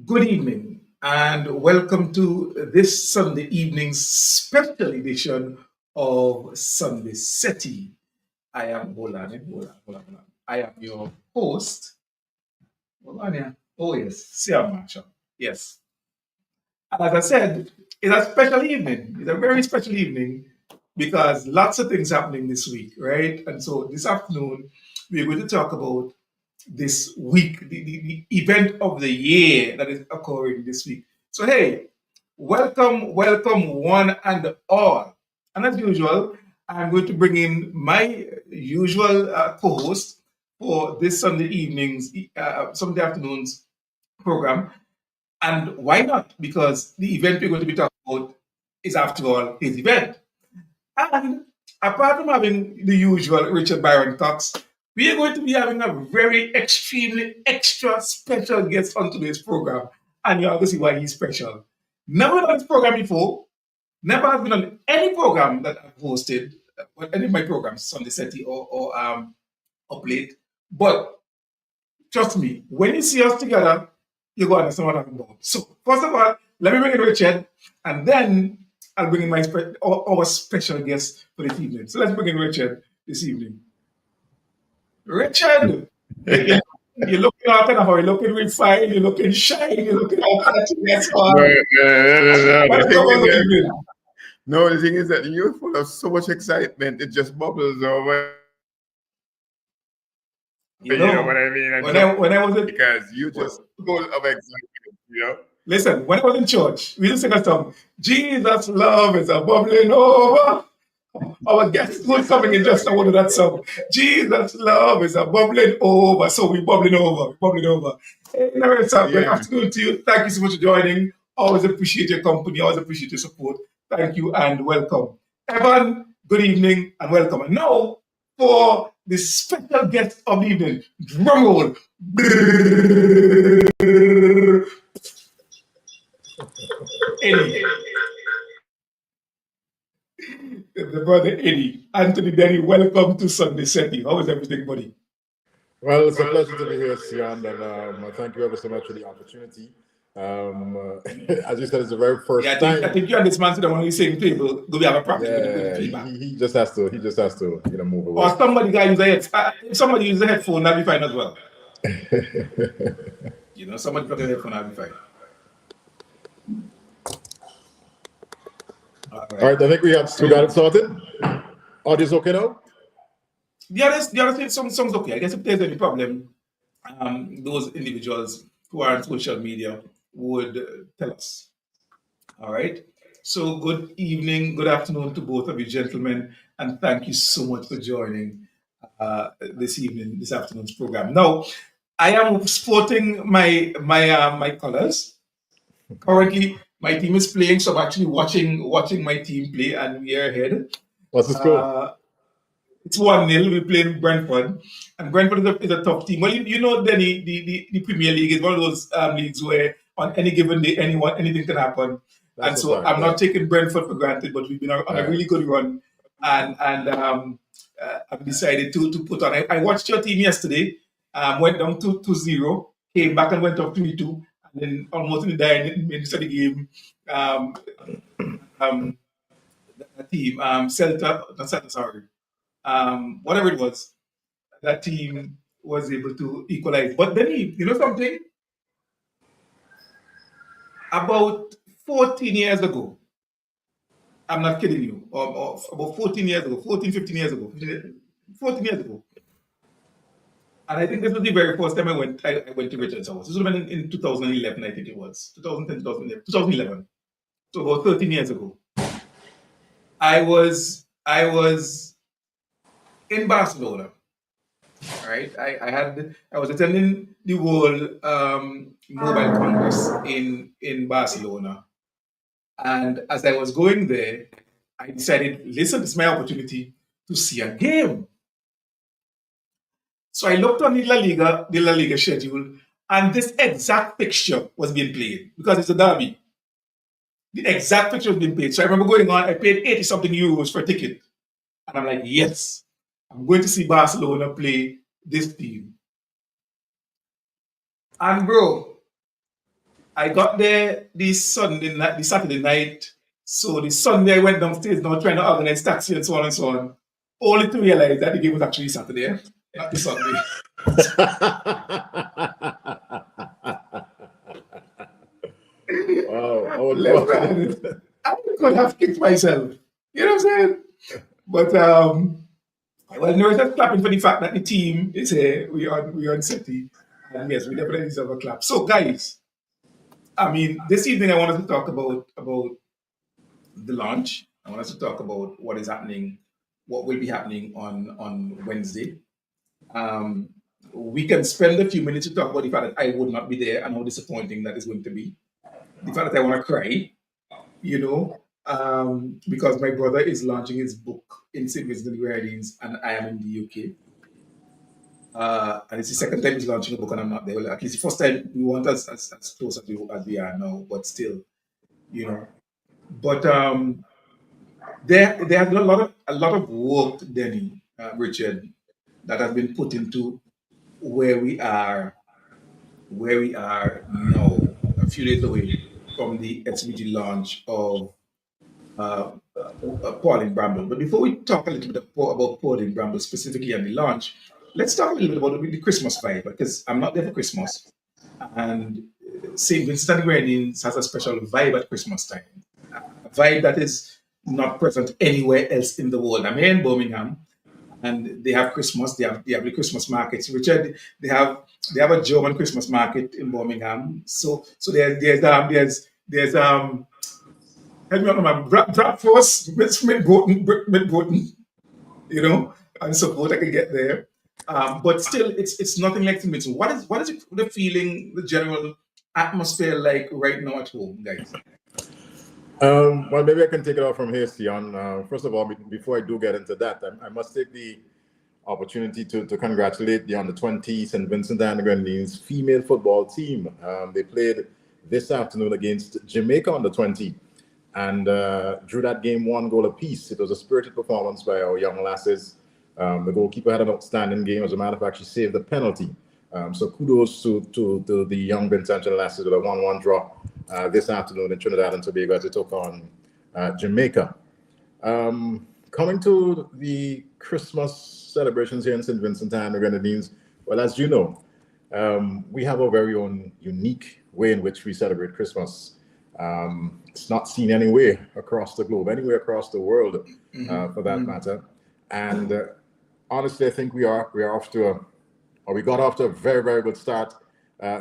Good evening and welcome to this Sunday evening's special edition of Sunday Settie. I am hold on. I am your host. Hold on here. Oh yes, Siam Marshall. Yes. And as I said, it's a special evening. It's a very special evening because lots of things happening this week, right? And so this afternoon we're going to talk about this week, the event of the year that is occurring this week. So, hey, welcome one and all. And as usual, I'm going to bring in my usual co host for this Sunday evening's, Sunday afternoon's program. And why not? Because the event we're going to be talking about is, after all, his event. And apart from having the usual Richard Byron Cox, we are going to be having a very extremely extra special guest on today's program. And you're going to see why he's special. Never been on this program before, never has been on any program that I've hosted, any of my programs, Sunday Setty or Up Late. But trust me, when you see us together, you're going to understand what I'm talking about. So, first of all, let me bring in Richard, and then I'll bring in our special guest for this evening. So, let's bring in Richard this evening. Richard, you're looking out kind of how you're looking refined, you're looking shy, you're looking all catchy. That's No, all. no. What's going on with you? The thing is that you're full of so much excitement. It just bubbles over. You You know know, what I mean? when I was in, Because you just full of excitement. listen, when I was in church, we used to sing a song, Jesus' love is a bubbling over. Our guest was coming in just now to that song. Jesus' love is a bubbling over. So we bubbling over. Hey, Narissa, good Yeah. afternoon to you. Thank you so much for joining. Always appreciate your company. Always appreciate your support. Thank you and welcome. Evan, good evening and welcome. And now for the special guest of the evening, drum roll. Eddie, the brother Eddie. Anthony Denny, welcome to Sunday Setting. How is everything, buddy? Well, it's a pleasure to be here, Sian, and thank you ever so much for the opportunity. As you said, it's the very Yeah, first I time. think you and this man sit on the same table. Do we have a problem with the Yeah, feedback? he just has to move Or away. somebody got use a head. If somebody uses a headphone, that'll be fine as well. Somebody plug a headphone, that'll be fine. All All right. right, I think we got it sorted. Audio's okay now? The other thing, songs okay. I guess if there's any problem, those individuals who are on social media would tell us. All right. So, good evening, good afternoon to both of you, gentlemen, and thank you so much for joining this afternoon's program. Now, I am sporting my colors. Currently, my team is playing, so I'm actually watching my team play, and we are ahead. What's the score? It's 1-0. We're playing Brentford, and Brentford is a tough team. Well, you know, Danny, the Premier League is one of those leagues where on any given day, anything can happen. And That's a so fact. I'm not taking Brentford for granted, but we've been on a really good run, and I've decided to put on. I watched your team yesterday. Went down 2-0, came back and went up 3-2, and then almost in the dying minutes of the game, um, um, the team, Celta, not Celta, sorry, whatever it was, that team was able to equalize. But then, you know something? About 14 years ago, I'm not kidding you, or about 14 years ago, 14, 15 years ago, 14 years ago. And I think this was the very first time I went to Richard's house. This would have been in 2011, I think it was. 2010, 2011. So about 13 years ago. I was in Barcelona. Right, I was attending the World Mobile Congress in Barcelona, and as I was going there, I decided, listen, this is my opportunity to see a game. So I looked on the La Liga schedule, and this exact fixture was being played because it's a derby. The exact fixture was being played. So I remember going on. I paid 80 something euros for a ticket, and I'm like, yes, I'm going to see Barcelona play this team. And bro, I got there the Saturday night. So the Sunday I went downstairs now trying to organize taxi and so on and so on. Only to realize that the game was actually Saturday, not the Sunday. Wow. Oh, Listen, I could have kicked myself. You know what I'm saying? But well, no, just clapping for the fact that the team is here. We on Settie, and yes, we definitely deserve a clap. So, guys, I mean, this evening I wanted to talk about the launch. I wanted to talk about what is happening, what will be happening on Wednesday. Um, we can spend a few minutes to talk about the fact that I would not be there and how disappointing that is going to be. The fact that I want to cry, you know, because my brother is launching his book in St. Vincent and the Grenadines, and I am in the UK. And it's the second time he's launching a book, and I'm not there. Well, at least the first time we want us as close as we are now, but still, you know. But there has been a lot of work, Denny, Richard, that has been put into where we are now, a few days away from the SVG launch of Pauline Bramble. But before we talk a little bit about Pauline Bramble specifically and the launch, let's talk a little bit about the Christmas vibe, because I'm not there for Christmas. And St. Vincent and the Grenadines has a special vibe at Christmas time, a vibe that is not present anywhere else in the world. I'm here in Birmingham, and they have Christmas. They have the Christmas markets. Richard, they have a German Christmas market in Birmingham. So there's help me out, man. Bratwurst, mit you know, and support I can get there. But still, it's nothing like the middle. What is the feeling, the general atmosphere like right now at home, guys? Well, maybe I can take it off from here, Sion. First of all, before I do get into that, I must take the opportunity to congratulate the under-20 St. Vincent and the Grenadines female football team. They played this afternoon against Jamaica under-20 and drew that game 1 goal apiece. It was a spirited performance by our young lasses. The goalkeeper had an outstanding game. As a matter of fact, she saved the penalty. So kudos to the young Vincentian lasses with a 1-1 draw this afternoon in Trinidad and Tobago as they took on Jamaica. Coming to the Christmas celebrations here in St. Vincent and the Grenadines, well, as you know, we have our very own unique way in which we celebrate Christmas. It's not seen anywhere across the globe, anywhere across the world, for that matter. And honestly, I think we got off to a very, very good start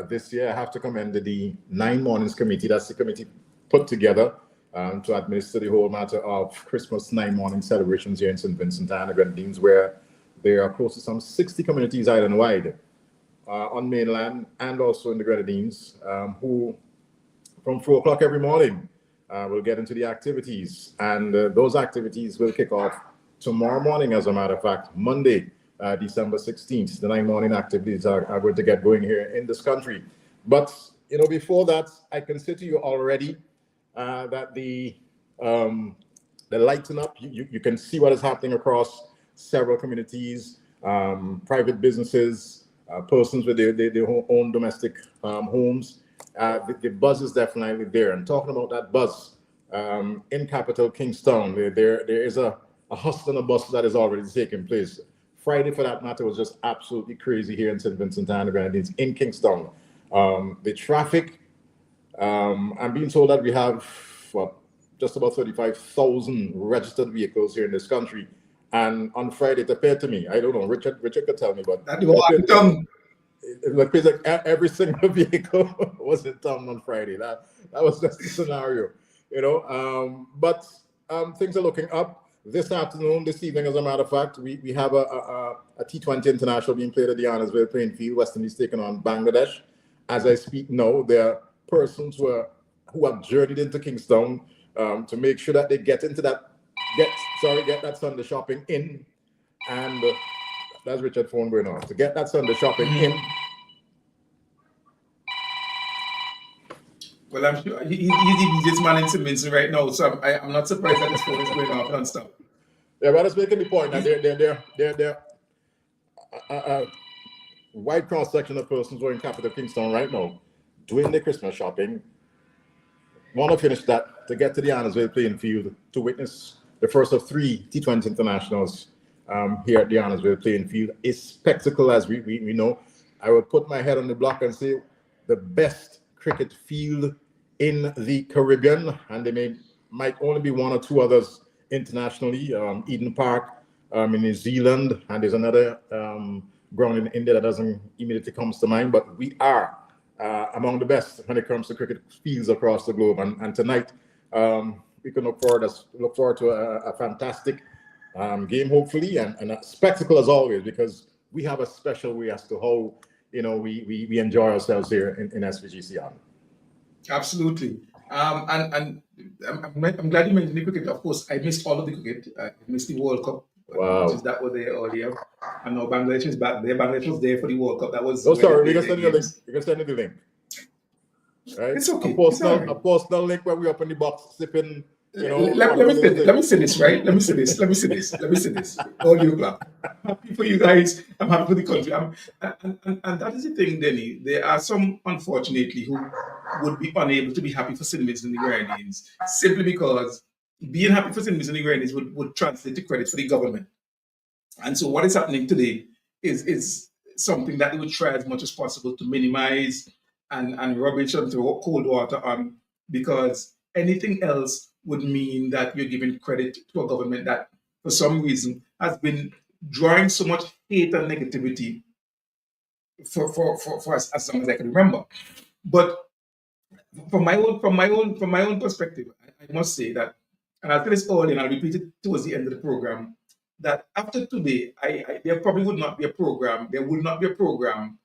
this year. I have to commend the 9 Mornings Committee. That's the committee put together to administer the whole matter of Christmas 9 morning celebrations here in St. Vincent and the Grenadines, where there are close to some 60 communities island-wide on mainland and also in the Grenadines who, from 4 o'clock every morning, will get into the activities. And those activities will kick off tomorrow morning, as a matter of fact, Monday, December 16th. The 9 morning activities are going to get going here in this country. But, before that, I can say to you already that the lighten up, you can see what is happening across several communities, private businesses, persons with their own domestic homes. The buzz is definitely there. And talking about that buzz, in capital Kingstown, there is a hustle and a bustle that is already taking place. Friday, for that matter, was just absolutely crazy here in St. Vincent and the Grenadines in Kingstown. The traffic, I'm being told that we have just about 35,000 registered vehicles here in this country. And on Friday, it appeared to me, I don't know, Richard could tell me, but That you it looked like every single vehicle was in town on Friday. That was just the scenario, But things are looking up. This evening, as a matter of fact, we have a T20 international being played at the Arnesville playing field. West Indies taking on Bangladesh. As I speak now, there are persons who have journeyed into Kingstown to make sure that they get that Sunday shopping in. And that's Richard's phone going on. To get that Sunday shopping in. Well, I'm sure he's the busiest man in St. Vincent right now, so I'm not surprised that his phone is going off non-stop. Yeah, but that's making the point that they're wide cross section of persons who are in capital Kingston right now doing their Christmas shopping, want to finish that to get to the Arnesville playing field to witness the first of 3 T20 internationals here at the Arnesville playing field. A spectacle, as we know. I would put my head on the block and say the best cricket field in the Caribbean, and there might only be 1 or 2 others internationally. Eden Park in New Zealand, and there's another ground in India that doesn't immediately comes to mind, but we are among the best when it comes to cricket fields across the globe. And tonight we can look forward to a fantastic game, hopefully, and a spectacle as always, because we have a special way as to how we enjoy ourselves here in SVGC. Absolutely. And I'm glad you mentioned the cricket. Of course, I missed all of the cricket. I missed the World Cup, Wow. which is that was there earlier. And now Bangladesh is back there. Bangladesh was there for the World Cup. That was. Oh, sorry, we can send you the link. You can send you the link. Right? It's okay. A personal link where we up in the box sipping. Let me say this, right? Let me say this. All you clap. I'm happy for you guys. I'm happy for the country. And that is the thing, Denny. There are some, unfortunately, who would be unable to be happy for St. Vincent and the Grenadines simply because being happy for St. Vincent and the Grenadines would translate to credit for the government. And so what is happening today is something that they would try as much as possible to minimize and rubbish and throw cold water on, because anything else would mean that you're giving credit to a government that, for some reason, has been drawing so much hate and negativity for as long as I can remember. But from my own perspective, I must say that, and I'll tell this early and I'll repeat it towards the end of the program, that after today, there probably would not be a program. There will not be a program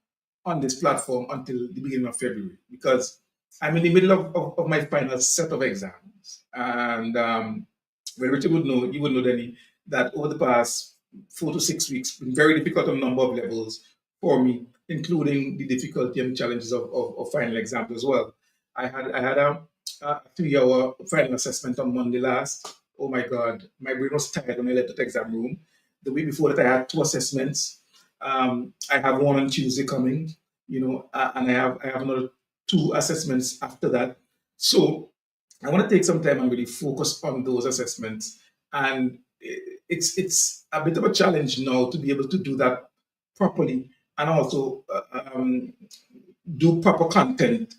on this platform until the beginning of February, because I'm in the middle of my final set of exams. And well, Richard would know, you would know, Denny, that over the past 4 to 6 weeks, been very difficult on a number of levels for me, including the difficulty and challenges of final exams as well. I had a 3-hour final assessment on Monday last. Oh my God, my brain was tired when I left the exam room. The week before that, I had 2 assessments. I have one on Tuesday coming, and I have another 2 assessments after that. So I want to take some time and really focus on those assessments. And it's a bit of a challenge now to be able to do that properly and also do proper content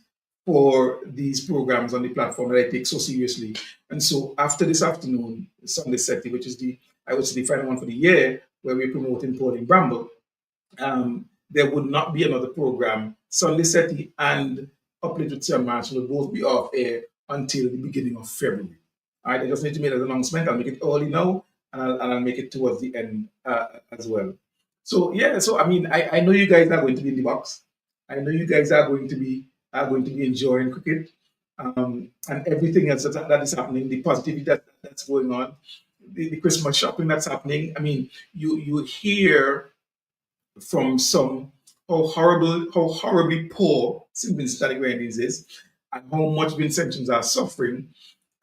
for these programs on the platform that I take so seriously. And so after this afternoon, Sunday Settie, which is the final one for the year, where we're promoting Pauline Bramble, there would not be another program. Sunday Settie and Uplift with Sam March will both be off air until the beginning of February. All right, I just need to make that announcement. I'll make it early now, and I'll make it towards the end as well. So yeah, I mean, I know you guys are going to be in the box. I know you guys are going to be enjoying cricket, and everything else that is happening, the positivity that's going on, the Christmas shopping that's happening. I mean, you hear from some how horribly poor St. Vincent and the Grenadines is, and how much Vincentians are suffering.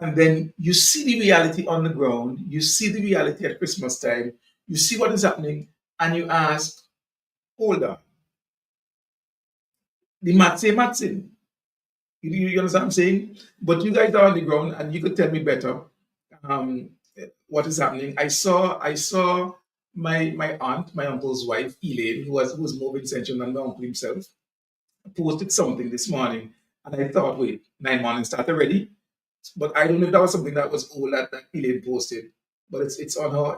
And then you see the reality on the ground, you see the reality at Christmas time, you see what is happening, and you ask, hold on. The maths say maths in. You understand what I'm saying? But you guys are on the ground and you could tell me better what is happening. I saw my aunt, my uncle's wife, Elaine, who was more Vincentian than my uncle himself, posted something this morning. And I thought, wait, 9 mornings start already? But I don't know if that was something that was old that Elaine posted. But it's on her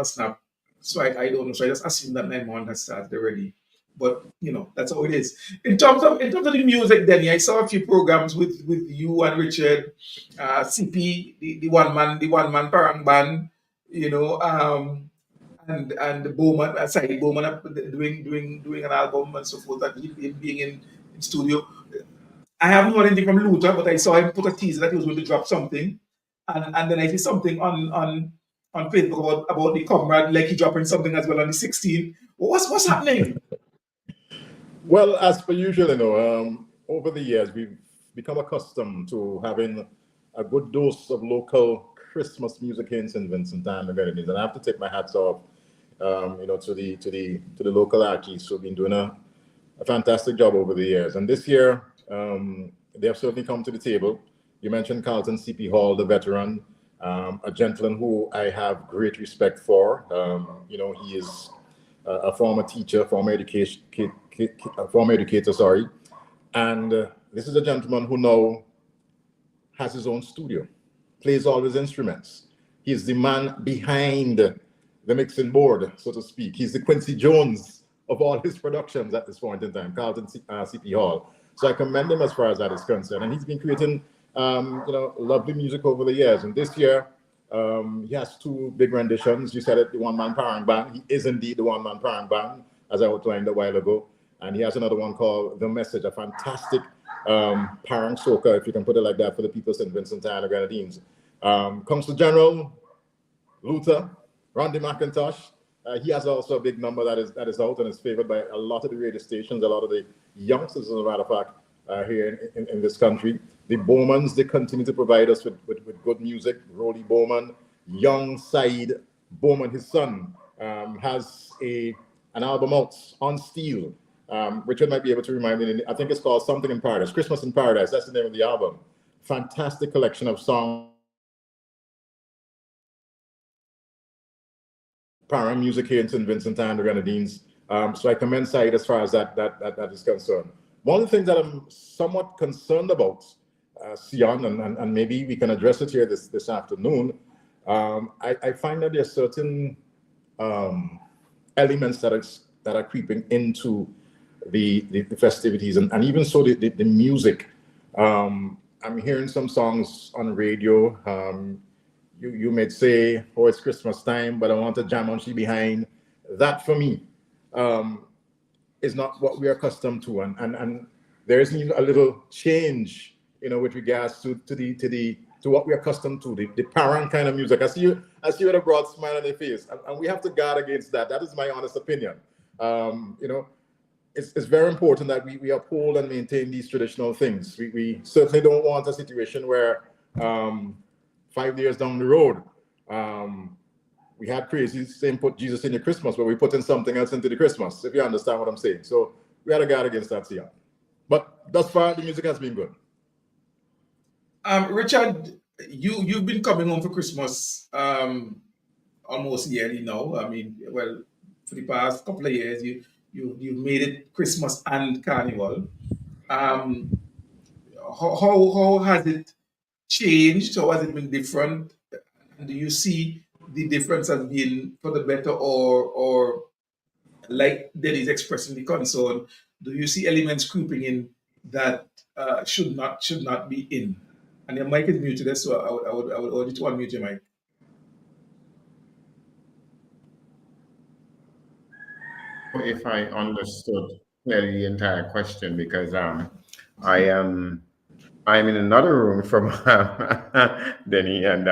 snap. So I don't know. So I just assume that 9 mornings has started already. But that's how it is. In terms of the music, Denny, I saw a few programs with you and Richard, CP, the one man parang band, and the Bowman, Bowman doing an album and so forth, and him being in studio. I haven't heard anything from Luther, but I saw him put a teaser that he was going to drop something, and then I see something on Facebook about the comrade, like he dropping something as well on the 16th. What's happening? Well, as per usual, over the years, we've become accustomed to having a good dose of local Christmas music in St. Vincent and the Grenadines. And I have to take my hats off, to the local artists who've been doing a fantastic job over the years. And this year, they have certainly come to the table. You mentioned Carlton CP Hall, the veteran, a gentleman who I have great respect for. He is a former teacher, former educator, sorry. And this is a gentleman who now has his own studio, plays all his instruments. He's the man behind the mixing board, so to speak. He's the Quincy Jones of all his productions at this point in time, Carlton CP Hall. So I commend him as far as that is concerned. And he's been creating, lovely music over the years. And this year, he has two big renditions. You said it, the one-man parang band. He is indeed the one-man parang band, as I outlined a while ago. And he has another one called The Message, a fantastic parang soca, if you can put it like that, for the people of St. Vincent and the Grenadines. Consul General Luther, Randy McIntosh. He has also a big number that is out and is favored by a lot of the radio stations, a lot of the youngsters, as a matter of fact, here in this country. The Bowmans, they continue to provide us with good music. Rolly Bowman, young Said Bowman, his son, has an album out on Steel. Richard might be able to remind me. I think it's called Something in Paradise, Christmas in Paradise. That's the name of the album. Fantastic collection of songs. Parang music here in St. Vincent and the Grenadines. So I commend Said as far as that is concerned. One of the things that I'm somewhat concerned about, Sion, and maybe we can address it here this afternoon, I find that there are certain elements that are creeping into the festivities and even so the music. I'm hearing some songs on radio. You may say, oh, it's Christmas time, but I want to jam on She Behind. That for me is not what we are accustomed to, and there is a little change, with regards to what we're accustomed to, the parent kind of music. I see you with a broad smile on your face, and we have to guard against that. That is my honest opinion. It's very important that we uphold and maintain these traditional things. We certainly don't want a situation where 5 years down the road, we had crazy saying put Jesus in your Christmas, but we put in something else into the Christmas, if you understand what I'm saying. So we had to guard against that, Sia. But thus far, the music has been good. Richard, you've been coming home for Christmas almost yearly now. I mean, well, for the past couple of years, you've made it Christmas and Carnival. How has it changed? How has it been different? Do you see the difference as being for the better, or like Denny's expressing the concern? Do you see elements creeping in that should not be in? And your mic is muted, so I would urge you to unmute your mic. If I understood clearly the entire question, because I'm in another room from Denny, and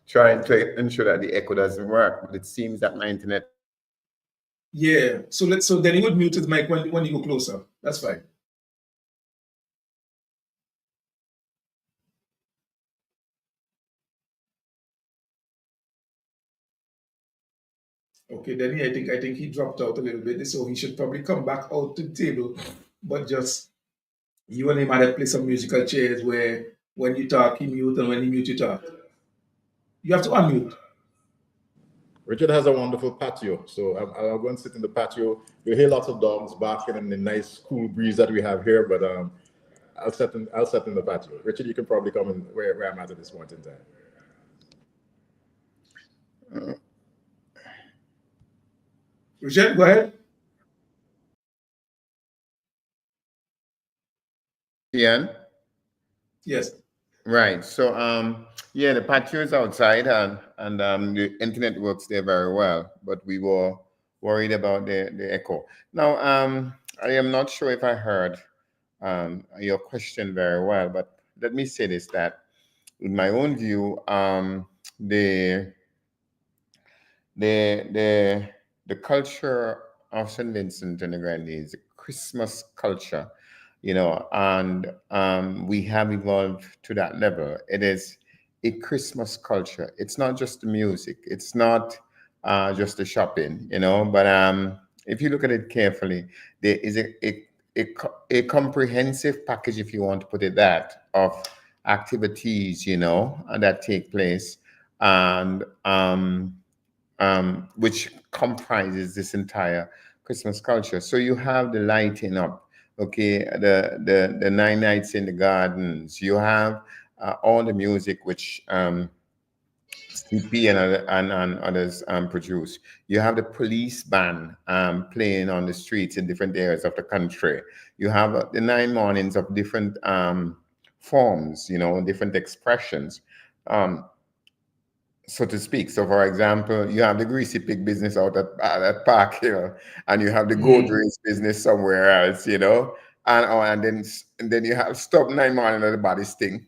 trying to ensure that the echo doesn't work, but it seems that my internet. Yeah, so Denny would mute his mic when you go closer. That's fine. Okay, Denny, I think he dropped out a little bit, so he should probably come back out to the table. But just you and him had to play some musical chairs where when you talk, he mute, and when he mute, you talk. You have to unmute. Richard has a wonderful patio, so I'll go and sit in the patio. You'll hear lots of dogs barking and the nice cool breeze that we have here, but I'll sit in the patio. Richard, you can probably come in where I'm at this point in time. Richard, go ahead. Ian? Yes. Right. So yeah, the patio is outside, and the internet works there very well, but we were worried about the echo. Now I am not sure if I heard your question very well, but let me say this, that in my own view, the culture of St. Vincent and the Grenadines, the Christmas culture, and we have evolved to that level. It is a Christmas culture. It's not just the music. It's not just the shopping, but if you look at it carefully, there is a comprehensive package, if you want to put it that, of activities, that take place, and which comprises this entire Christmas culture. So you have the lighting up, okay, the 9 nights in the gardens. You have all the music which CP and others produce. You have the police band playing on the streets in different areas of the country. You have the 9 mornings of different forms, different expressions. Um, so to speak. So, for example, you have the greasy pig business out at Park Hill, and you have the goat Mm. race business somewhere else, and then you have stop 9 morning at the body sting,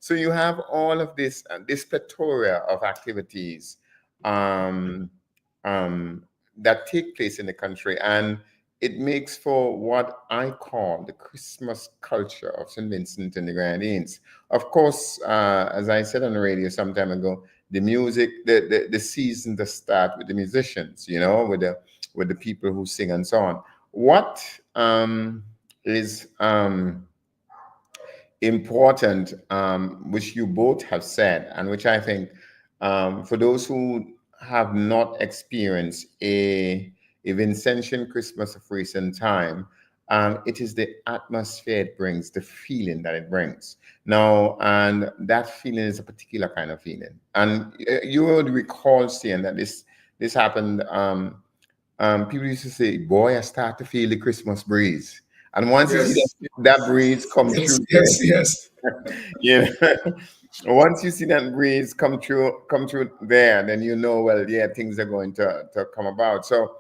So you have all of this plethora of activities um, um, that take place in the country, and it makes for what I call the Christmas culture of St. Vincent and the Grenadines. Of course, as I said on the radio some time ago, the music, the season to start with the musicians, with the people who sing and so on. What is important, which you both have said, and which I think, for those who have not experienced a Vincentian Christmas of recent time, it is the atmosphere it brings, the feeling that it brings. Now, and that feeling is a particular kind of feeling. And you would recall saying that this happened. People used to say, "Boy, I start to feel the Christmas breeze." And once you see Yes, that breeze come yes, through yes, yes. yeah. Once you see that breeze come through there, then well, yeah, things are going to come about. So,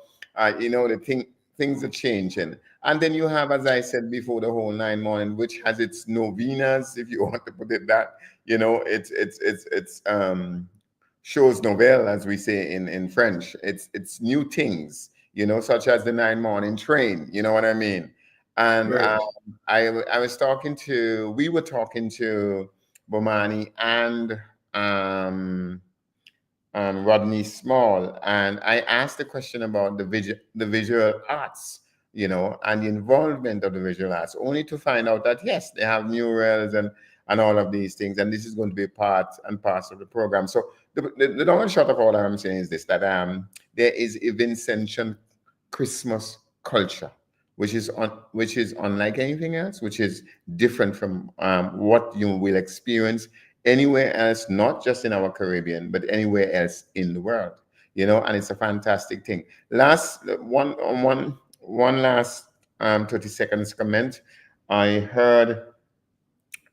things are changing. And then you have, as I said before, the whole 9 morning, which has its novenas, if you want to put it that. It's shows nouvelle, as we say in French. It's new things, such as the 9 morning train. You know what I mean? And Right. we were talking to Bomani and um, Rodney Small, and I asked the question about the visual arts, and the involvement of the visual arts, only to find out that yes, they have murals and all of these things, and this is going to be part and parcel of the program. So the long and short of all I'm saying is this: that there is a Vincentian Christmas culture, which is unlike anything else, which is different from what you will experience anywhere else, not just in our Caribbean, but anywhere else in the world. And it's a fantastic thing. One last 30 seconds comment. I heard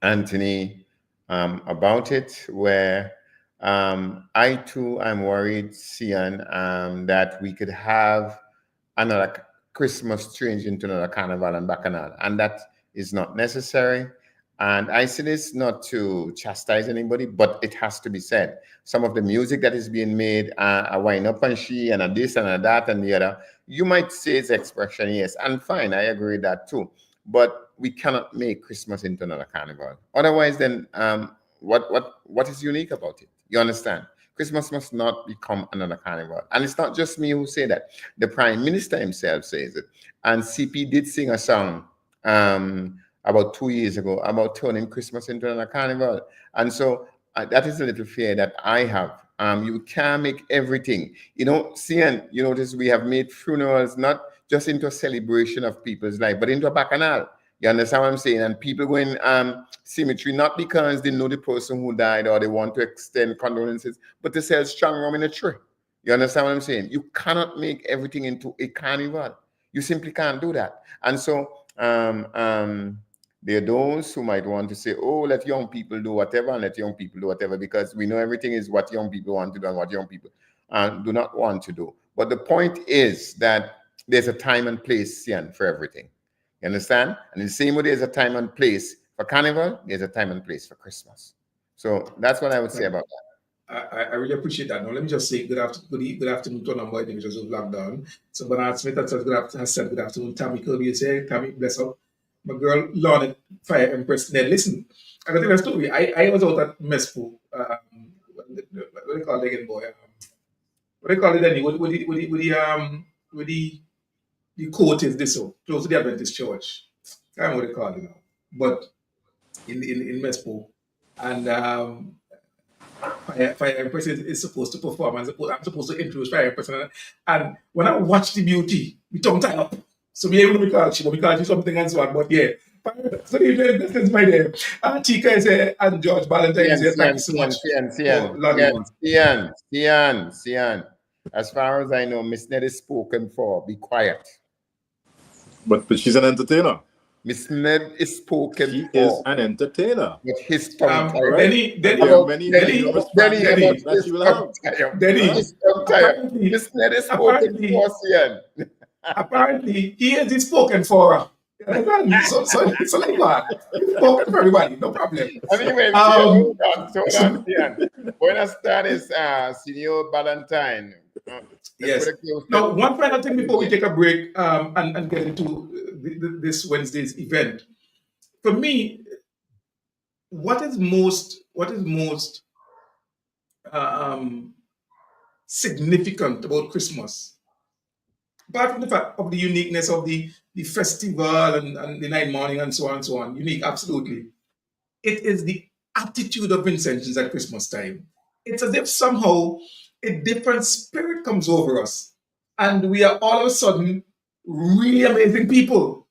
Anthony about it, where I too am worried, Sian, that we could have another Christmas change into another carnival and bacchanal, and that is not necessary. And I say this not to chastise anybody, but it has to be said. Some of the music that is being made, a wine up and she, and a this and a that and the other, you might say it's expression, yes, and fine, I agree with that too. But we cannot make Christmas into another carnival. Otherwise, then what is unique about it? You understand? Christmas must not become another carnival. And it's not just me who say that. The Prime Minister himself says it. And CP did sing a song about 2 years ago about turning Christmas into another carnival. And so that is a little fear that I have. You can't make everything. CN, you notice we have made funerals not just into a celebration of people's life, but into a bacchanal. You understand what I'm saying? And people go in cemetery not because they know the person who died or they want to extend condolences, but to sell strong rum in a tree. You understand what I'm saying? You cannot make everything into a carnival. You simply can't do that. And so there are those who might want to say, oh, let young people do whatever and let young people do whatever, because we know everything is what young people want to do and what young people do not want to do. But the point is that there's a time and place, Sian, for everything. You understand? And in the same way there's a time and place for carnival, there's a time and place for Christmas. So that's what I would say about I really appreciate that. Now, let me just say good afternoon to a number of individuals who've logged on. So, Bernard Smith has said good afternoon. Tammy Kirby is here. Tammy, bless up. My girl, Lorna Fire Empress. Now, listen, I got to tell you a story. I was out at Mespo. What do you call it again, boy? What do you call it then? With the the court is this so close to the Adventist church. I don't know what they call it now, but in Mespo, and Fire Empress is supposed to perform. I'm supposed to introduce Fire Empress, and when I watch the beauty, we tongue tie up. So we able to call she, but we call she something and so on. But yeah, so this is my name. Tika is here, and George Valentine is Sian, here. Thank you Sian, so Sian, much Sian, for Sian, logging on. Sian, Sian, Sian, Sian. As far as I know, Miss Ned is spoken for. Be quiet. But she's an entertainer. Miss Ned is spoken She is for. an entertainer. But his tongue tied. Correct. Denny, And Denny, there are About many Denny, Denny, numerous Denny, fans about Denny, that she his will tongue have. tied. Denny. Huh? His tongue tied. Apparently, Miss Ned is spoken apparently, for, Sian. apparently, he is the spoken for her. You understand? So like that. He's spoken for everybody, no problem. Anyway, Um, hold on, Sian. Buenas tardes, Senor Valentine. Let's put yes. a close Now, one final to thing before we take a break and get into this Wednesday's event. For me, what is most um, significant about Christmas, apart from the fact of the uniqueness of the festival and the night morning and so on and so on, unique, absolutely. It is the attitude of Vincentians at Christmas time. It's as if somehow a different spirit comes over us, and we are all of a sudden really amazing people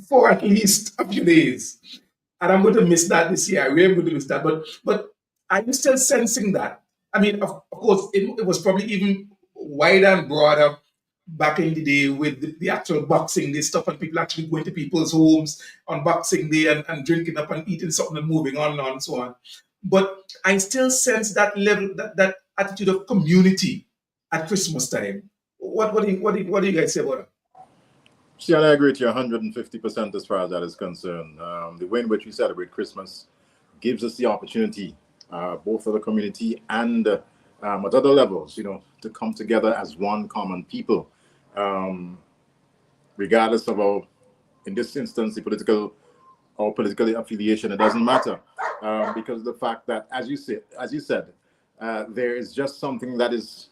for at least a few days. And I'm going to miss that this year. I really am going to miss that. But I'm still sensing that. I mean, of course, it was probably even wider and broader back in the day with the actual Boxing Day stuff and people actually going to people's homes on Boxing Day and drinking up and eating something and moving on and so on. But I still sense that level, that attitude of community at Christmas time. What do you guys say about it? See, and I agree with you 150% as far as that is concerned. The way in which we celebrate Christmas gives us the opportunity, both for the community and at other levels, to come together as one common people, um, regardless of our, in this instance, the political affiliation. It doesn't matter, because the fact that, as you said, there is just something that is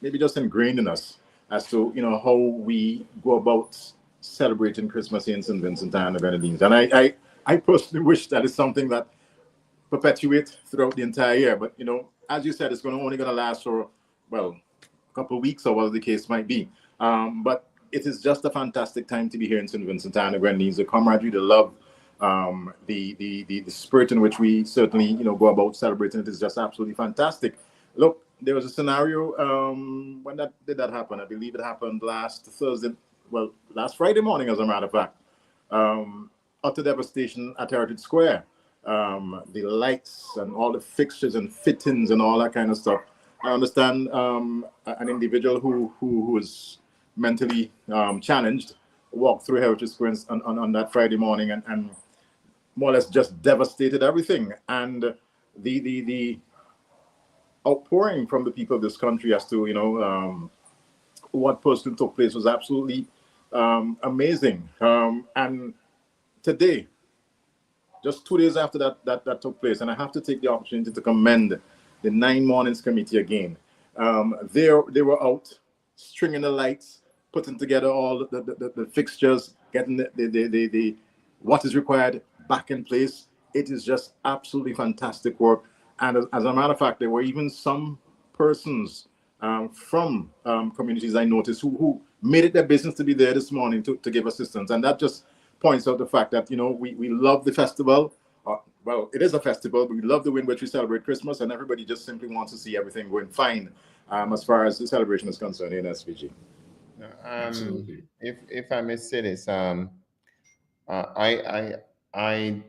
maybe just ingrained in us as to how we go about celebrating Christmas in St. Vincent and the Grenadines. And I personally wish that is something that perpetuate throughout the entire year. But as you said, it's only going to last for, well, a couple of weeks or whatever the case might be. But it is just a fantastic time to be here in St. Vincent and the Grenadines. The camaraderie, the love, the spirit in which we certainly go about celebrating it is just absolutely fantastic. Look, there was a scenario, when that happen? I believe it happened last Thursday, well, last Friday morning, as a matter of fact. Utter devastation at Heritage Square. The lights and all the fixtures and fittings and all that kind of stuff. I understand an individual who was mentally challenged walked through Heritage Square on that Friday morning and more or less just devastated everything. And the outpouring from the people of this country as to what personally took place was absolutely amazing. And today, just 2 days after that took place, and I have to take the opportunity to commend the 9 Mornings Committee again. They were out stringing the lights, putting together all the fixtures, getting the what is required back in place. It is just absolutely fantastic work. And as a matter of fact, there were even some persons from communities I noticed who made it their business to be there this morning to give assistance. And that just points out the fact that, we love the festival. Well, it is a festival, but we love the way in which we celebrate Christmas, and everybody just simply wants to see everything going fine as far as the celebration is concerned in SVG. Absolutely. If I may say this, I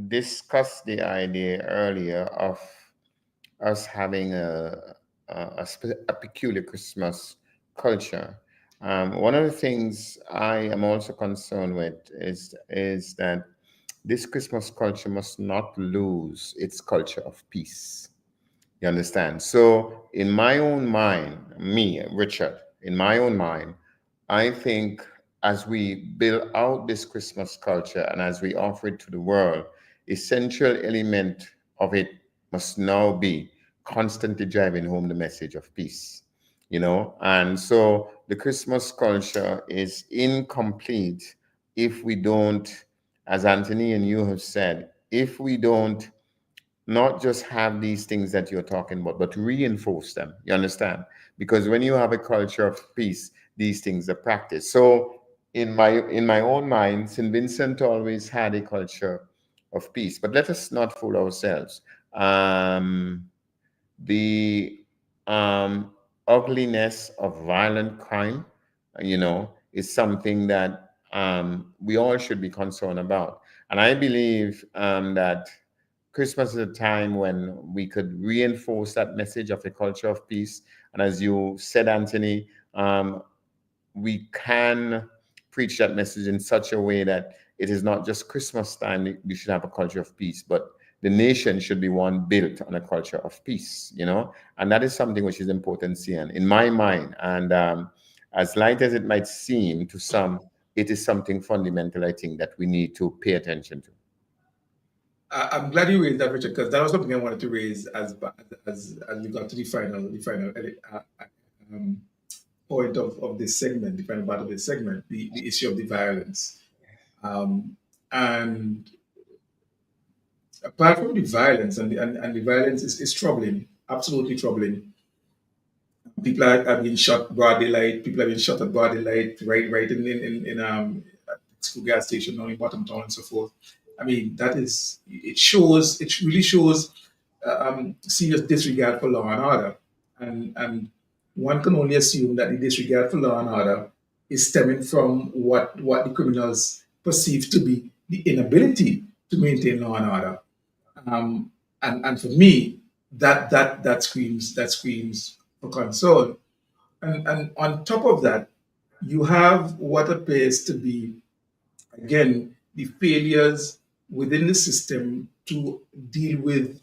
discussed the idea earlier of us having a peculiar Christmas culture. One of the things I am also concerned with is that this Christmas culture must not lose its culture of peace. You understand? So, in my own mind, me, Richard, in my own mind, I think as we build out this Christmas culture and as we offer it to the world, essential element of it must now be constantly driving home the message of peace. you know. And so the Christmas culture is incomplete if we don't, as Anthony and you have said, if we don't not just have these things that you're talking about, but reinforce them. You understand? Because when you have a culture of peace, these things are practiced. So in my own mind, St. Vincent always had a culture of peace. But let us not fool ourselves. The ugliness of violent crime, is something that we all should be concerned about. And I believe that Christmas is a time when we could reinforce that message of a culture of peace. And as you said, Anthony, we can preach that message in such a way that it is not just Christmas time, we should have a culture of peace, but the nation should be one built on a culture of peace, and that is something which is important, Cian, in my mind. And as light as it might seem to some, it is something fundamental, I think, that we need to pay attention to. I'm glad you raised that, Richard, because that was something I wanted to raise as we got to the final um, point of this segment, the final part of this segment, the issue of the violence. And apart from the violence, and the violence is troubling, absolutely troubling. People are being shot broad daylight. People are being shot at broad daylight, right in at school gas station down in Bottom Town and so forth. I mean, it really shows serious disregard for law and order, and one can only assume that the disregard for law and order is stemming from what the criminals perceive to be the inability to maintain law and order. Um, and for me, that screams for concern. And on top of that, you have what appears to be, again, the failures within the system to deal with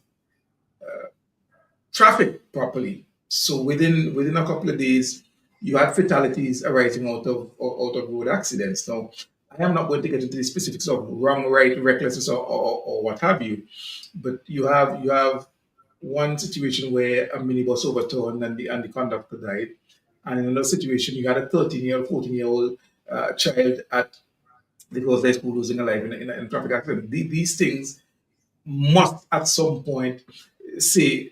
traffic properly. So within a couple of days, you had fatalities arising out of road accidents. Now, I am not going to get into the specifics of wrong, right, recklessness, or what have you, but you have one situation where a minibus overturned and the conductor died, and in another situation you had a 13-year, 14-year-old child at the girls' high school losing a life in a traffic accident. These things must at some point say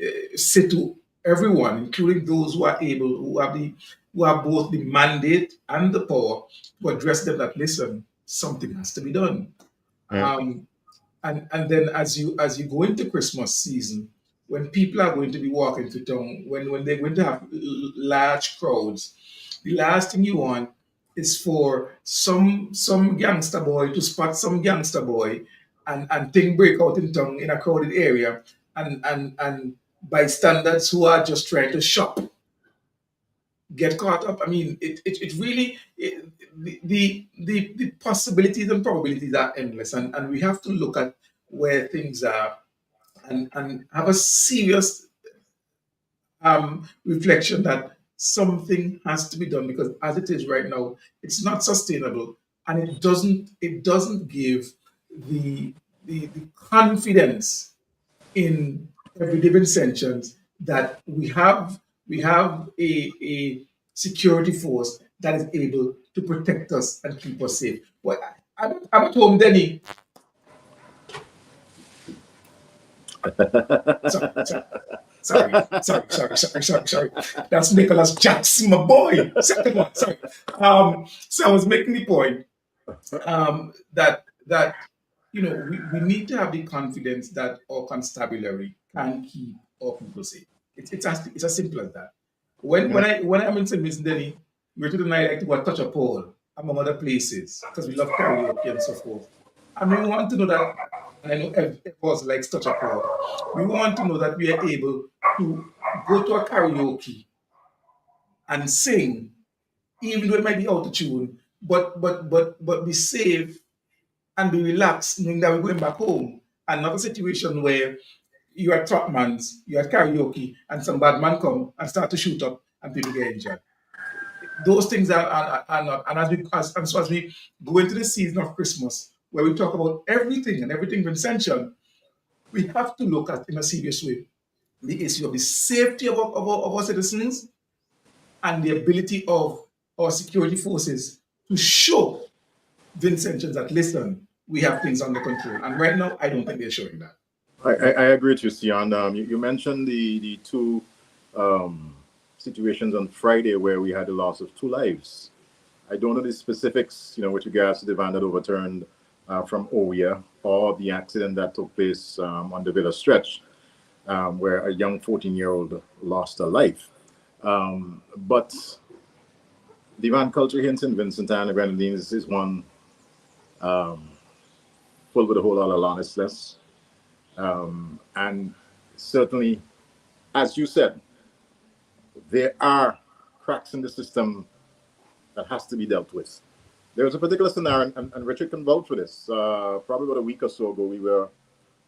to everyone, including those who are able, who have both the mandate and the power to address them, that listen, something has to be done. Yeah. And then as you go into Christmas season, when people are going to be walking through town, when they're going to have large crowds, the last thing you want is for some gangster boy to spot some gangster boy and thing break out in town in a crowded area, and bystanders who are just trying to shop get caught up. I mean, it really the possibilities and probabilities are endless, and we have to look at where things are, and have a serious reflection that something has to be done, because as it is right now, it's not sustainable, and it doesn't give the confidence in everyday Vincentians that we have a security force that is able to protect us and keep us safe. Well, I'm at home, Denny. Sorry. That's Nicholas Jackson, my boy. Second one, sorry. So I was making the point that we need to have the confidence that our constabulary can keep our people safe. It's as simple as that. When I'm in St. Vincent, Delhi, we're to the night like to go touch a pole, among other places, because we love karaoke and so forth. And we want to know that, and I know everyone likes touch a pole. We want to know that we are able to go to a karaoke and sing, even though it might be out of tune, but be safe and be relaxed, knowing that we're going back home, and not a situation where you're at Trotman's, you're at karaoke, and some bad man come and start to shoot up and people get injured. Those things are not. And so as we go into the season of Christmas, where we talk about everything and everything Vincentian, we have to look at in a serious way the issue of the safety of our citizens, and the ability of our security forces to show Vincentians that, listen, we have things under control. And right now, I don't think they're showing that. I agree with you, Sion. You mentioned the two situations on Friday where we had the loss of 2 lives. I don't know the specifics, with regards to the van that overturned from Oya or the accident that took place on the Villa stretch, where a young 14-year-old lost her life. But the van culture here in St. Vincent and the Grenadines is one full with a whole lot of honestness. And certainly, as you said, there are cracks in the system that has to be dealt with. There was a particular scenario, and Richard can vouch for this. Probably about a week or so ago, we were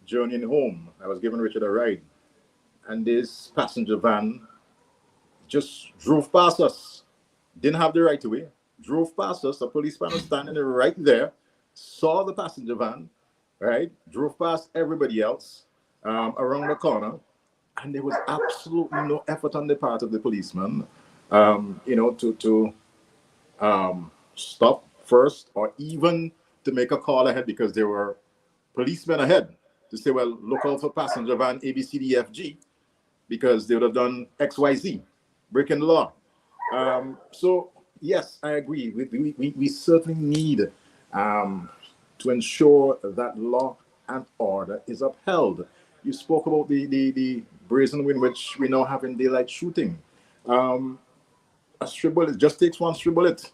journeying home. I was giving Richard a ride, and this passenger van just drove past us. Didn't have the right of way. Drove past us. A policeman was standing right there, saw the passenger van, right? Drove past everybody else around the corner, and there was absolutely no effort on the part of the policeman, to stop first or even to make a call ahead, because there were policemen ahead to say, well, look out for passenger van ABCDFG, because they would have done XYZ, breaking the law. So yes, I agree. We certainly need to ensure that law and order is upheld. You spoke about the brazen way in which we now have in daylight shooting. A stray bullet, it just takes one stray bullet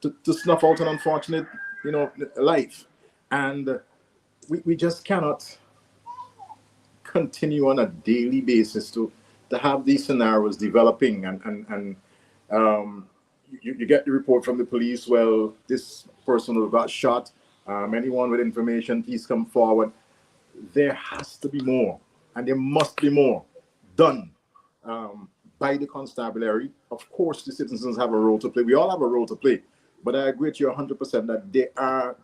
to snuff out an unfortunate, life. And we just cannot continue on a daily basis to have these scenarios developing, and you get the report from the police, well, this person who got shot, anyone with information, please come forward. There has to be more, and there must be more done by the constabulary. Of course, the citizens have a role to play. We all have a role to play. But I agree with you 100% that there are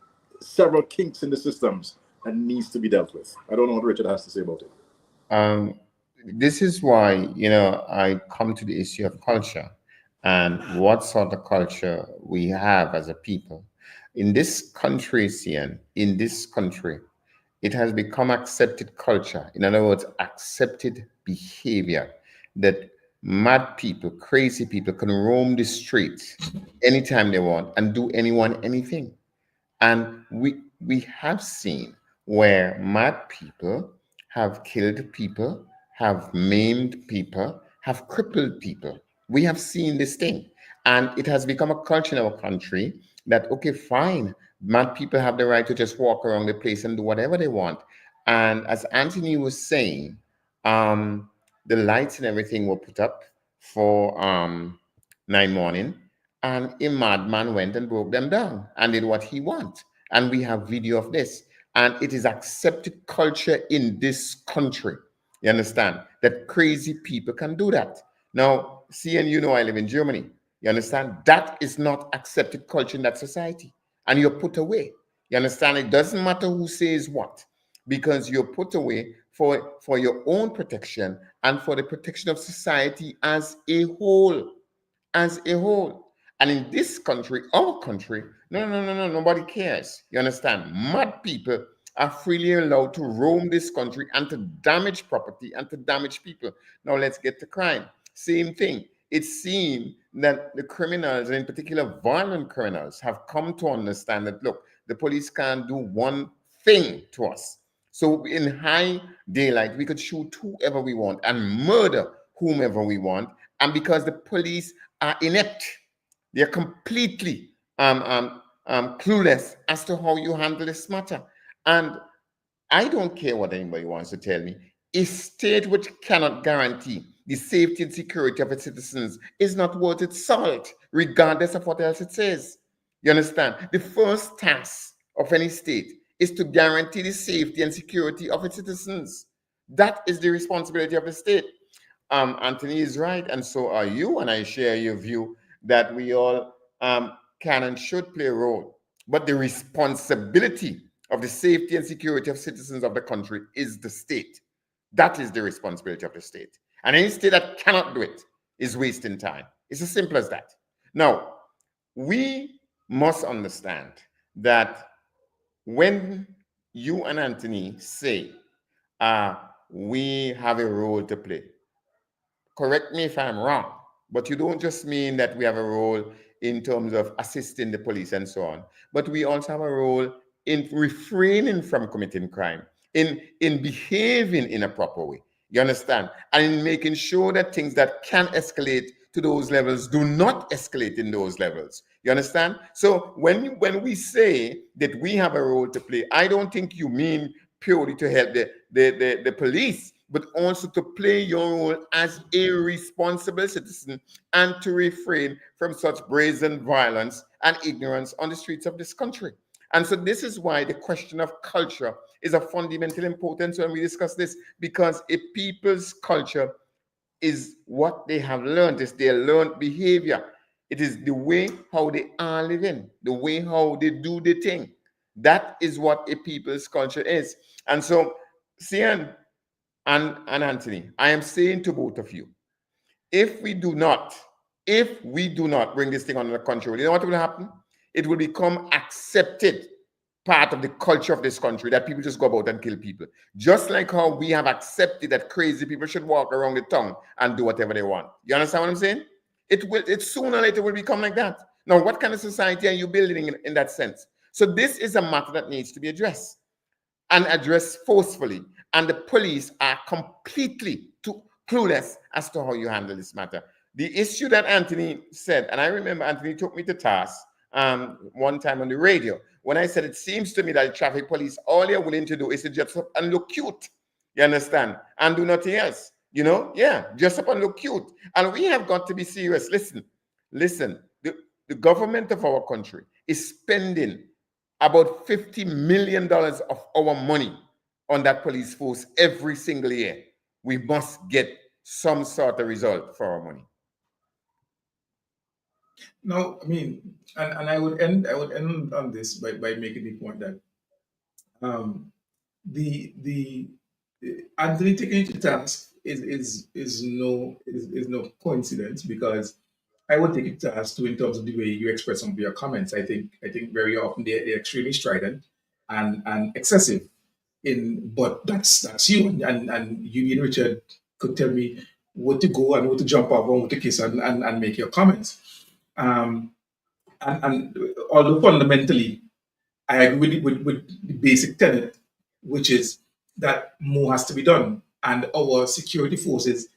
several kinks in the systems that needs to be dealt with. I don't know what Richard has to say about it. This is why, I come to the issue of culture and what sort of culture we have as a people. In this country, Cian, in this country, it has become accepted culture. In other words, accepted behavior that mad people, crazy people can roam the streets anytime they want and do anyone anything. And we have seen where mad people have killed people, have maimed people, have crippled people. We have seen this thing. And it has become a culture in our country that, okay, fine, mad people have the right to just walk around the place and do whatever they want. And as Anthony was saying, the lights and everything were put up for 9 morning, and a madman went and broke them down and did what he want. And we have video of this. And it is accepted culture in this country. You understand? That crazy people can do that. Now, see, and I live in Germany. You understand? That is not accepted culture in that society. And you're put away. You understand? It doesn't matter who says what, because you're put away for your own protection and for the protection of society as a whole. As a whole. And in this country, our country, no, nobody cares. You understand? Mad people are freely allowed to roam this country and to damage property and to damage people. Now let's get to crime. Same thing. It seems that the criminals, and in particular violent criminals, have come to understand that, look, the police can't do one thing to us. So in high daylight, we could shoot whoever we want and murder whomever we want. And because the police are inept, they're completely clueless as to how you handle this matter. And I don't care what anybody wants to tell me. A state which cannot guarantee the safety and security of its citizens is not worth its salt, regardless of what else it says. You understand? The first task of any state is to guarantee the safety and security of its citizens. That is the responsibility of the state. Anthony is right, and so are you, and I share your view that we all can and should play a role. But the responsibility of the safety and security of citizens of the country is the state. That is the responsibility of the state. And any state that cannot do it is wasting time. It's as simple as that. Now, we must understand that when you and Anthony say, we have a role to play, correct me if I'm wrong, but you don't just mean that we have a role in terms of assisting the police and so on, but we also have a role in refraining from committing crime, in behaving in a proper way. You understand? And in making sure that things that can escalate to those levels do not escalate in those levels. You understand? So when we say that we have a role to play, I don't think you mean purely to help the police, but also to play your role as a responsible citizen and to refrain from such brazen violence and ignorance on the streets of this country. And so this is why the question of culture is of fundamental importance when we discuss this, because a people's culture is what they have learned, it's their learned behavior. It is the way how they are living, the way how they do the thing. That is what a people's culture is. And so, Sian and Anthony, I am saying to both of you, if we do not bring this thing under the control, you know what will happen? It will become accepted part of the culture of this country that people just go about and kill people. Just like how we have accepted that crazy people should walk around the town and do whatever they want. You understand what I'm saying? It sooner or later will become like that. Now, what kind of society are you building in that sense? So this is a matter that needs to be addressed and addressed forcefully. And the police are completely clueless as to how you handle this matter. The issue that Anthony said, and I remember Anthony took me to task one time on the radio when I said, it seems to me that the traffic police, all they're willing to do is to dress up and look cute. You understand? And do nothing else. You know? Yeah, dress up and look cute. And we have got to be serious. Listen, the government of our country is spending about $50 million of our money on that police force every single year. We must get some sort of result for our money. No, I mean, and I would end on this by making the point that the Anthony taking it to task is no coincidence, because I would take it to task too in terms of the way you express some of your comments. I think very often they're extremely strident and excessive. But that's you, and you, Richard, could tell me what to go and what to jump off and what to kiss and make your comments. And although fundamentally I agree with the basic tenet, which is that more has to be done, and our security forces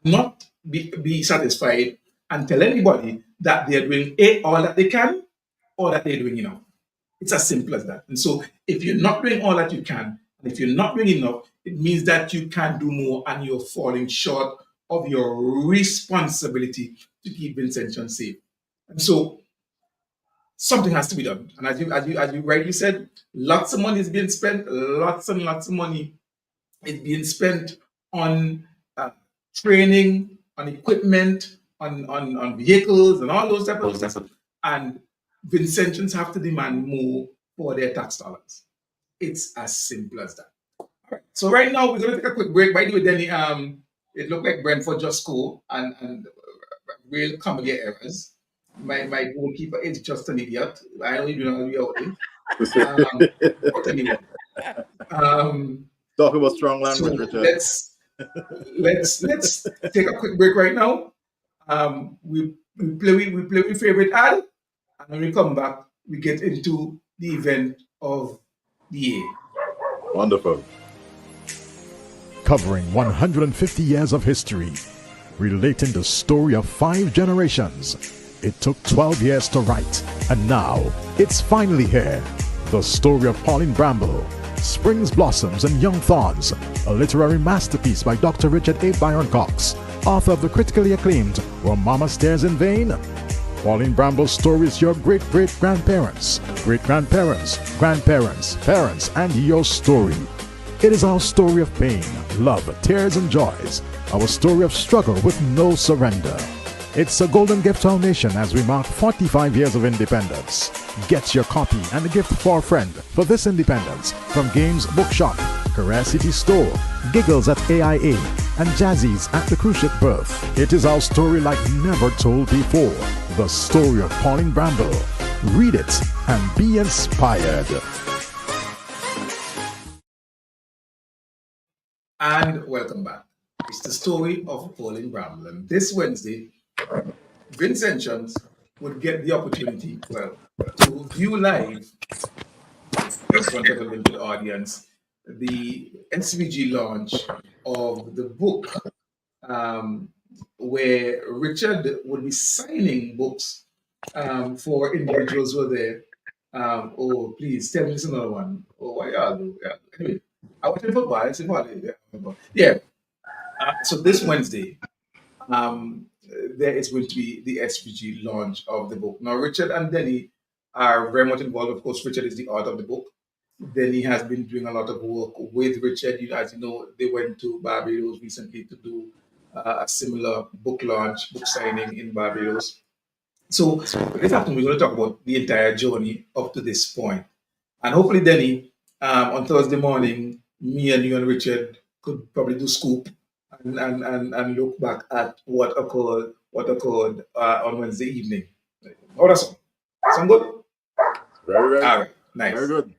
not be satisfied and tell anybody that they're doing all that they can or that they're doing enough. It's as simple as that. And so if you're not doing all that you can, and if you're not doing enough, it means that you can do more and you're falling short of your responsibility to keep Vincentian safe. And so something has to be done. And as you rightly said, lots of money is being spent, lots and lots of money is being spent on training, on equipment, on vehicles and all those types of stuff. And Vincentians have to demand more for their tax dollars. It's as simple as that. All right. So right now we're going to take a quick break. By the way, Denny, it looked like Brentford just scored and real comedy errors. My goalkeeper is just an idiot. I don't even know how to be but anyway. Talk about strong language, So Richard. let's take a quick break right now. We play with favorite ad, and when we come back, we get into the event of the year. Wonderful. Covering 150 years of history, relating the story of 5 generations. It took 12 years to write, and now it's finally here. The story of Pauline Bramble, Springs, Blossoms, and Young Thorns, a literary masterpiece by Dr. Richard A. Byron Cox, author of the critically acclaimed Where Mama Stares in Vain. Pauline Bramble's story is your great-great-grandparents, great-grandparents, grandparents, parents, and your story. It is our story of pain, love, tears, and joys, our story of struggle with no surrender. It's a golden gift to our nation as we mark 45 years of independence. Get your copy and a gift for a friend for this independence from Games Bookshop, Career City Store, Giggles at AIA, and jazzies at the cruise ship berth. It is our story like never told before. The story of Pauline Bramble. Read it and be inspired. And welcome back. It's the story of Pauline Bramble. And this Wednesday, Vincentians would get the opportunity, well, to view live in front of a limited audience the SVG launch of the book, where Richard would be signing books for individuals who are there. Oh, please tell me this another one. Oh, why y'all do? Yeah. Anyway, I watch football. I see football. Yeah. So this Wednesday, there is going to be the SVG launch of the book. Now, Richard and Denny are very much involved. Of course, Richard is the author of the book. Denny has been doing a lot of work with Richard. As you know, they went to Barbados recently to do a similar book launch, book signing in Barbados. So this afternoon, we're going to talk about the entire journey up to this point. And hopefully, Denny, on Thursday morning, me and you and Richard could probably do scoop and look back at what occurred on Wednesday evening. Oh, that's sound good? Very, All right, nice. very good.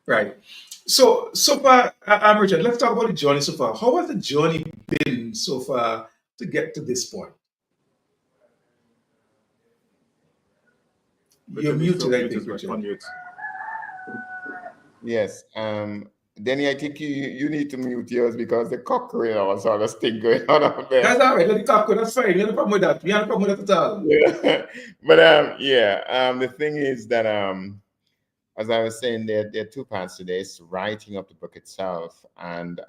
Right. So far, Richard, let's talk about the journey so far. How has the journey been so far to get to this point? You're muted, I think, Richard. Unmute. Yes. Denny, I think you need to mute yours because the cockroach or sort of thing going on up there. That's all right. Let the cockroach. That's fine. We have no problem with that. We have no problem with that at all. Yeah. But the thing is that as I was saying, there are two parts to this: writing up the book itself, and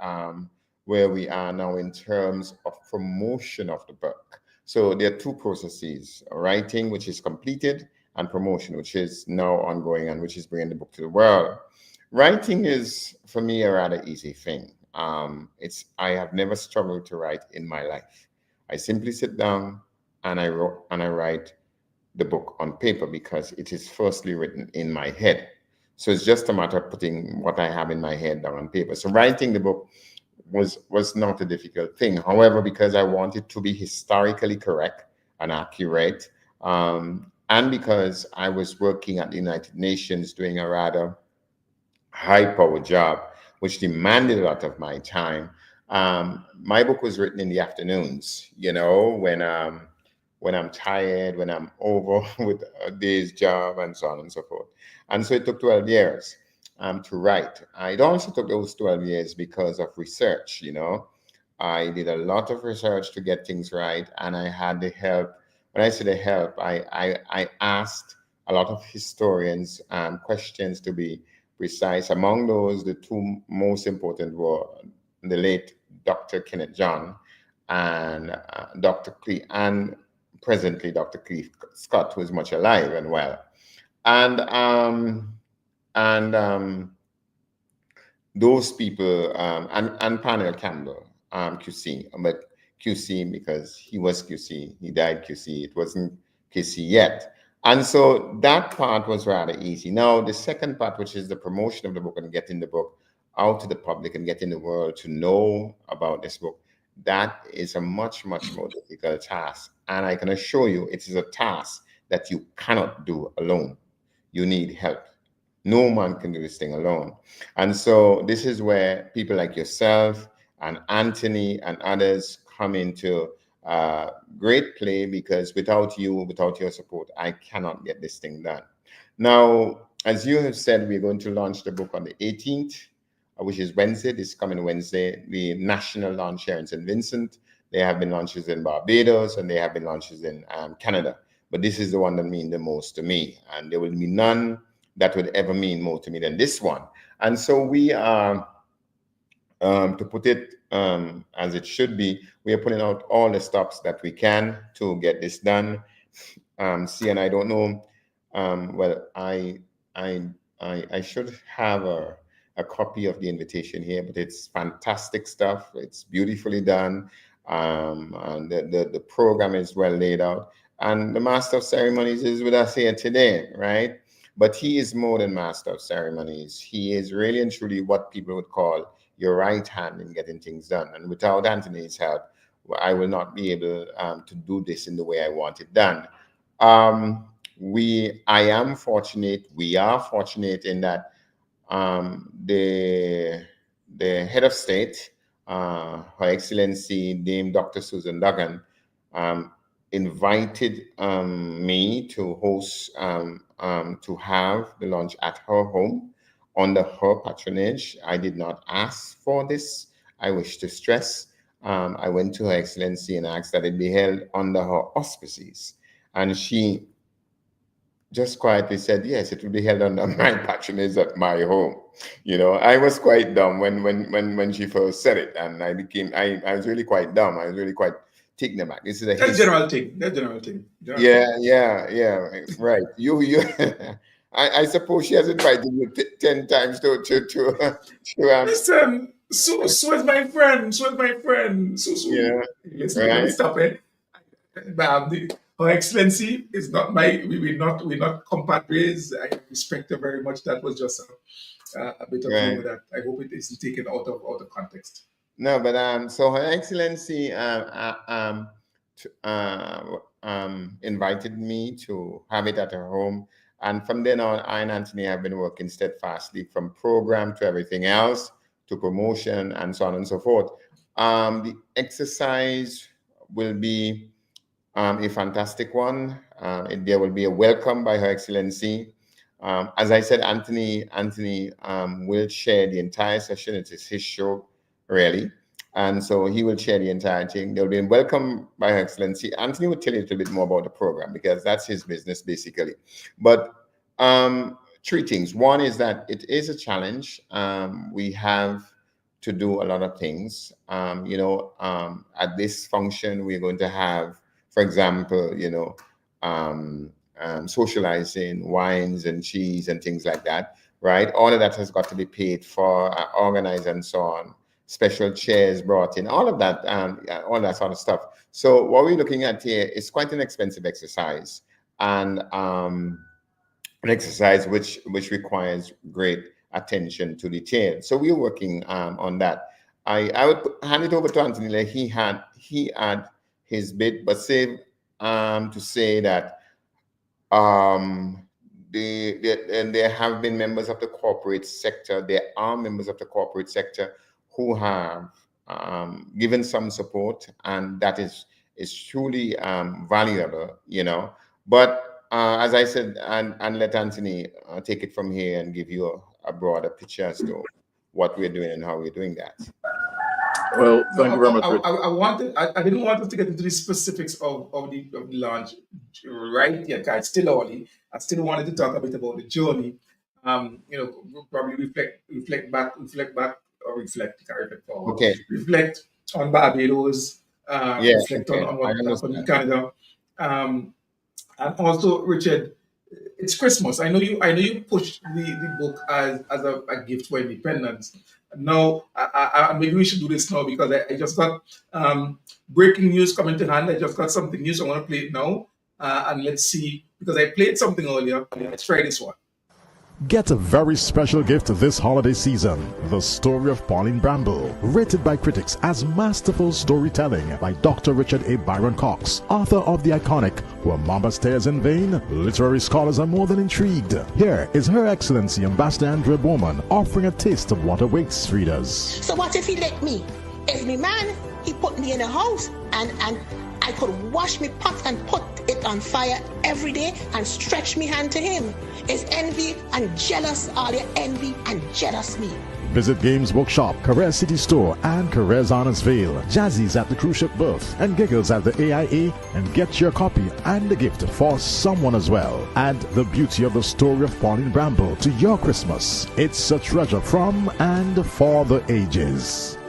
where we are now in terms of promotion of the book. So there are two processes: writing, which is completed, and promotion, which is now ongoing and which is bringing the book to the world. Writing is, for me, a rather easy thing. I have never struggled to write in my life. I simply sit down and I write the book on paper because it is firstly written in my head. So it's just a matter of putting what I have in my head down on paper. So writing the book was not a difficult thing. However, because I wanted to be historically correct and accurate, and because I was working at the United Nations doing a rather high-powered job, which demanded a lot of my time, my book was written in the afternoons, when I'm tired, when I'm over with a day's job and so on and so forth. And so it took 12 years to write. It also took those 12 years because of research, I did a lot of research to get things right, and I had the help. When I say the help, I asked a lot of historians questions to be precise. Among those, the two most important were the late Dr. Kenneth John and Dr. Cleve, and presently Dr. Cleve Scott, who is much alive and well. And those people, and Parnell Campbell, QC, but QC because he was QC, he died QC, it wasn't QC yet. And so that part was rather easy. Now, the second part, which is the promotion of the book and getting the book out to the public and getting the world to know about this book, that is a much, much more difficult task. And I can assure you, it is a task that you cannot do alone. You need help. No man can do this thing alone. And so this is where people like yourself and Anthony and others come into great play, because without your support, I cannot get this thing done. Now, as you have said, we're going to launch the book on the 18th, which is Wednesday, this coming Wednesday, the national launch here in St. Vincent. There have been launches in Barbados and there have been launches in Canada. But this is the one that means the most to me. And there will be none that would ever mean more to me than this one. And so we are, to put it as it should be, we are putting out all the stops that we can to get this done. And I don't know, well, I should have a copy of the invitation here, but it's fantastic stuff. It's beautifully done. And the program is well laid out. And the Master of Ceremonies is with us here today, right? But he is more than Master of Ceremonies. He is really and truly what people would call your right hand in getting things done. And without Anthony's help, I will not be able to do this in the way I want it done. I am fortunate, we are fortunate in that the head of state, Her Excellency Dame Dr. Susan Duggan, invited me to host, to have the lunch at her home under her patronage. I did not ask for this. I wish to stress. I went to Her Excellency and asked that it be held under her auspices. And she just quietly said, yes, it will be held under my patronage at my home. I was quite dumb when she first said it, and I was really quite dumb. I was really quite taken aback. This is a That's general thing. Yeah, right. You I suppose she has invited you 10 times to Listen, so is my friend. So. yeah, Listen, let me right, stop it. Her Excellency is not we're not compadres. I respect her very much. That was just a bit of right. humor that I hope it isn't taken out of context. No, but so Her Excellency invited me to have it at her home, and from then on, I and Anthony have been working steadfastly from program to everything else to promotion and so on and so forth. The exercise will be a fantastic one. There will be a welcome by Her Excellency. As I said, Anthony will share the entire session. It is his show, really. And so he will share the entire thing. There will be a welcome by Her Excellency. Anthony will tell you a little bit more about the program because that's his business, basically. But three things. One is that it is a challenge. We have to do a lot of things. At this function, we're going to have, for example, socializing, wines and cheese and things like that, right? All of that has got to be paid for, organized and so on. Special chairs brought in, all of that, all that sort of stuff. So what we're looking at here is quite an expensive exercise, and an exercise which requires great attention to detail. So we're working on that. I would hand it over to Anthony. Like he had his bit, but to say that there have been members of the corporate sector. There are members of the corporate sector who have given some support, and that is truly valuable, But as I said, and let Anthony take it from here and give you a broader picture as to what we're doing and how we're doing that. Well, thank you very much, Rich. I didn't want us to get into the specifics of the launch right yet. It's still early. I still wanted to talk a bit about the journey. Probably reflect back, reflect forward. Okay. Reflect on Barbados. Reflect okay. on what happened in Canada. And also, Richard, it's Christmas. I know you pushed the book as a gift for independence. Now, maybe we should do this now because I just got breaking news coming to hand. I just got something new, so I want to play it now. And let's see, because I played something earlier. Let's try this one. Get a very special gift this holiday season. The Story of Pauline Bramble, rated by critics as masterful storytelling by Dr. Richard A. Byron Cox, author of the iconic Were Mamba Stairs in Vain? Literary scholars are more than intrigued. Here is Her Excellency Ambassador Andrea Bowman offering a taste of what awaits readers. So what if he let me? If me man, he put me in a house and I could wash me pot and put it on fire every day and stretch me hand to him. Is envy and jealous, all your envy and jealous me. Visit Games Bookshop, Carrera City Store, and Carrera's Honest Vale, Jazzy's at the cruise ship berth, and Giggles at the AIA, and get your copy and a gift for someone as well. Add the beauty of the Story of Pauline Bramble to your Christmas. It's a treasure from and for the ages.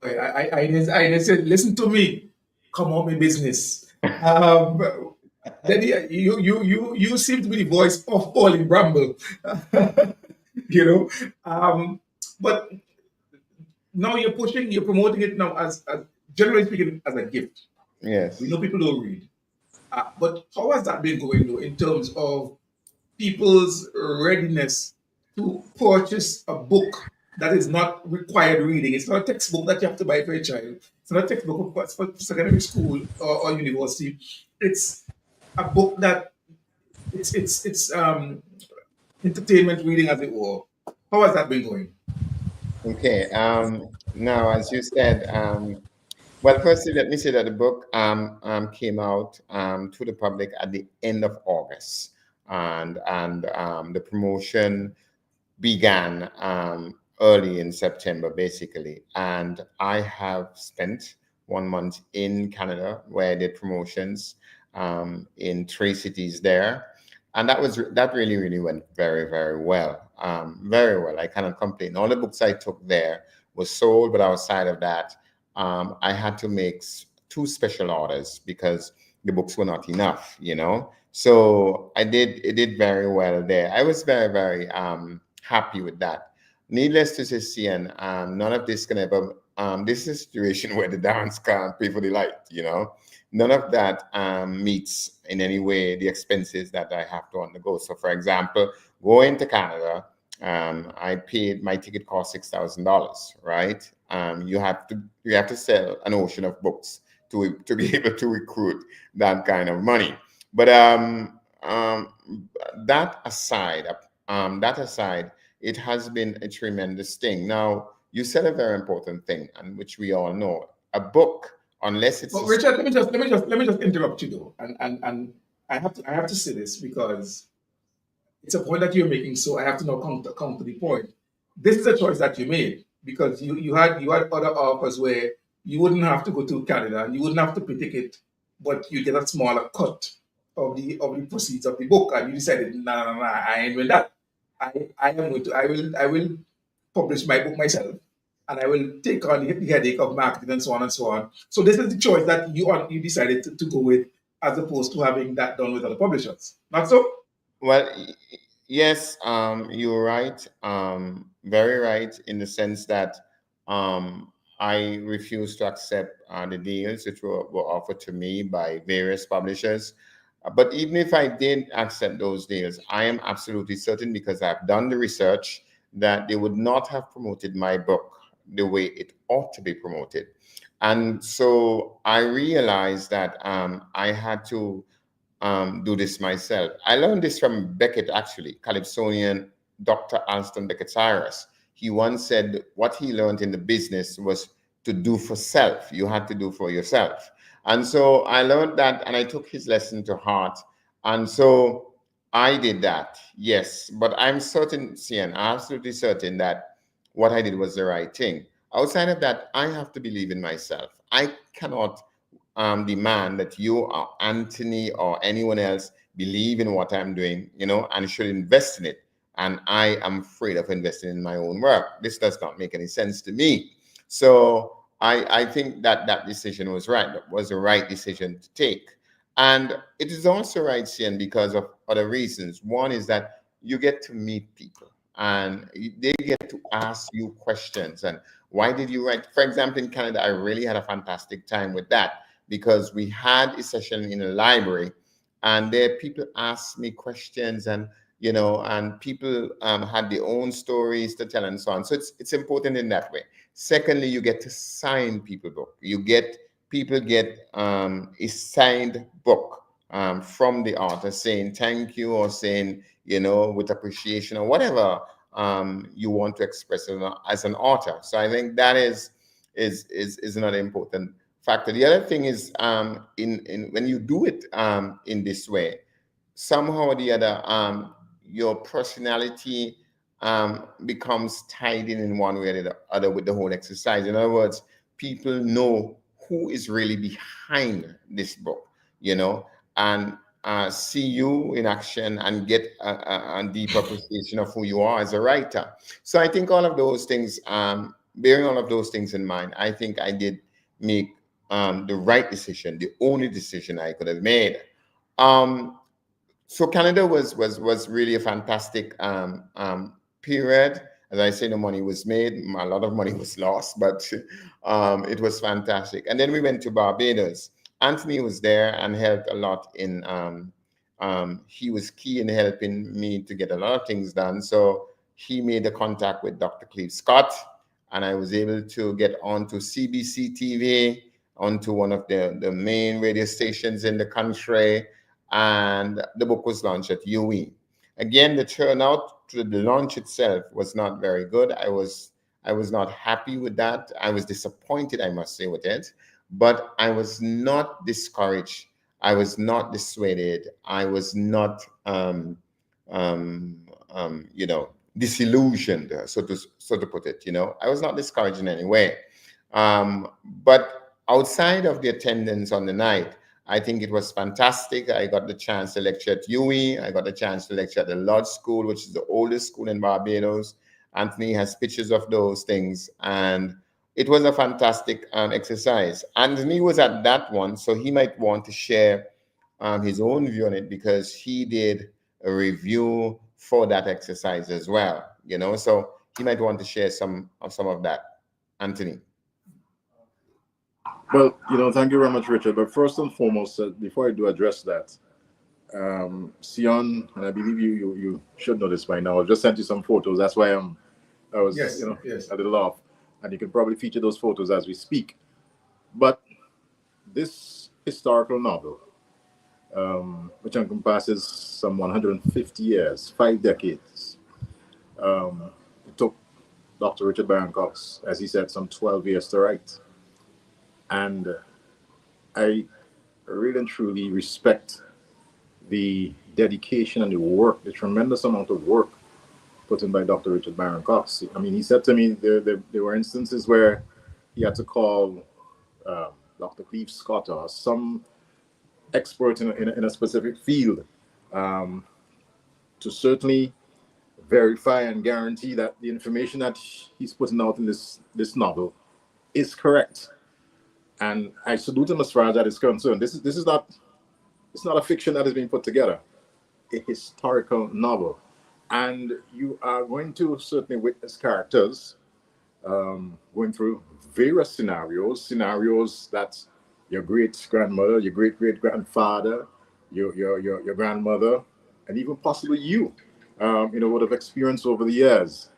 I said, listen to me. Come on, my business. Then you seem to be the voice of Pauline Bramble, But now you're promoting it now as generally speaking, as a gift. Yes. We know people don't read. But how has that been going though, in terms of people's readiness to purchase a book that is not required reading? It's not a textbook that you have to buy for a child. It's not a textbook for secondary school or university. It's a book that it's entertainment reading, as it were. How has that been going? Okay. Now, as you said, well, firstly, let me say that the book came out to the public at the end of August, and the promotion began early in September, basically. And I have spent 1 month in Canada where I did promotions in 3 cities there. And that really went very well. Very well. I cannot complain. All the books I took there was sold, but outside of that, I had to make 2 special orders because the books were not enough, you know. So it did very well there. I was very happy with that. Needless to say, Cian, none of this can ever. This is a situation where the dance can't pay for the light. You know, none of that meets in any way the expenses that I have to undergo. So, for example, going to Canada, I paid my ticket cost $6,000. Right? You have to sell an ocean of books to be able to recruit that kind of money. But that aside, that aside, it has been a tremendous thing. Now, you said a very important thing, and which we all know: a book, unless it's But Richard, let me just interrupt you though, and I have to say this because it's a point that you're making. So I have to now come to the point. This is a choice that you made because you had other offers where you wouldn't have to go to Canada and you wouldn't have to pay ticket, but you get a smaller cut of the proceeds of the book, and you decided, no, I ain't doing that. I am going to I will publish my book myself, and I will take on the headache of marketing and so on and so on. So this is the choice that you decided to go with, as opposed to having that done with other publishers. Not so? Well, yes, you're right. Very right in the sense that I refuse to accept the deals which were offered to me by various publishers. But even if I did accept those deals, I am absolutely certain, because I've done the research, that they would not have promoted my book the way it ought to be promoted. And so I realized that I had to do this myself. I learned this from Beckett, actually, Calypsonian Dr. Alston Beckett Cyrus. He once said what he learned in the business was to do for self. You had to do for yourself. And so I learned that, and I took his lesson to heart. And so I did that, yes. But I'm certain, Cian, absolutely certain that what I did was the right thing. Outside of that, I have to believe in myself. I cannot demand that you or Anthony or anyone else believe in what I'm doing, you know, and should invest in it. And I am afraid of investing in my own work. This does not make any sense to me. So I think that decision was right. That was the right decision to take. And it is also right, Cian, because of other reasons. One is that you get to meet people and they get to ask you questions. And why did you write? For example, in Canada, I really had a fantastic time with that, because we had a session in a library, and there people asked me questions, and you know, and people had their own stories to tell and so on. So it's important in that way. Secondly, you get to sign people book. People get a signed book from the author saying thank you, or saying, you know, with appreciation, or whatever you want to express as an author. So I think that is another important factor. The other thing is, in when you do it in this way, somehow or the other, your personality becomes tied in one way or the other with the whole exercise. In other words, people know who is really behind this book, you know, and see you in action and get a deeper appreciation of who you are as a writer. So I think all of those things, bearing all of those things in mind, I think I did make the right decision, the only decision I could have made. So Canada was really a fantastic period. As I say, the money was made, a lot of money was lost, but it was fantastic. And then we went to Barbados. Anthony was there and helped a lot in. He was key in helping me to get a lot of things done. So he made the contact with Dr. Cleve Scott, and I was able to get onto CBC TV, onto one of the main radio stations in the country, and the book was launched at UE. Again, the turnout to the launch itself was not very good. I was not happy with that. I was disappointed, I must say, with it, but I was not discouraged. I was not dissuaded. I was not, disillusioned, so to put it. I was not discouraged in any way. But outside of the attendance on the night, I think it was fantastic. I got the chance to lecture at UE. I got the chance to lecture at the Lodge School, which is the oldest school in Barbados. Anthony has pictures of those things, and it was a fantastic exercise. Anthony was at that one, so he might want to share his own view on it, because he did a review for that exercise as well. So he might want to share some of that. Anthony. Well, thank you very much, Richard. But first and foremost, before I do address that, Sion, and I believe you should know this by now. I've just sent you some photos. That's why I was Yes. a little off, and you can probably feature those photos as we speak. But this historical novel, which encompasses some 150 years, 5 decades, it took Dr. Richard Byron Cox, as he said, some 12 years to write. And I really and truly respect the dedication and the work, the tremendous amount of work put in by Dr. Richard Byron Cox. I mean, he said to me there were instances where he had to call Dr. Cleve Scott or some expert in a specific field to certainly verify and guarantee that the information that he's putting out in this novel is correct. And I salute him as far as that is concerned. This is not, it's not a fiction that is being put together, a historical novel. And you are going to certainly witness characters going through various scenarios that your great-grandmother, your great-great-grandfather, your grandmother, and even possibly you would have experienced over the years.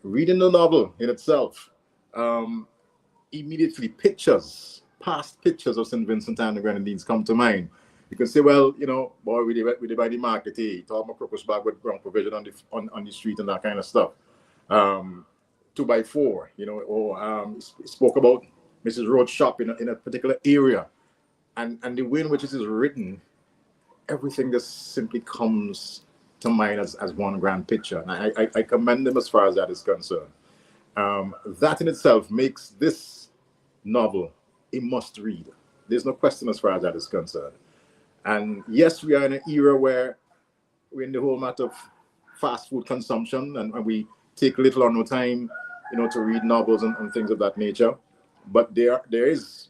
Reading the novel in itself, immediately past pictures of St. Vincent and the Grenadines come to mind. You can say, well, boy, we did by the market, talk about crocus bag with ground provision on the street and that kind of stuff. 2x4, or spoke about Mrs. Rhodes' shop in a particular area. And the way in which it is written, everything just simply comes to mind as one grand picture. And I commend him as far as that is concerned. That in itself makes this novel a must-read. There's no question as far as that is concerned. And yes, we are in an era where we're in the whole matter of fast food consumption, and we take little or no time, to read novels and things of that nature. But there is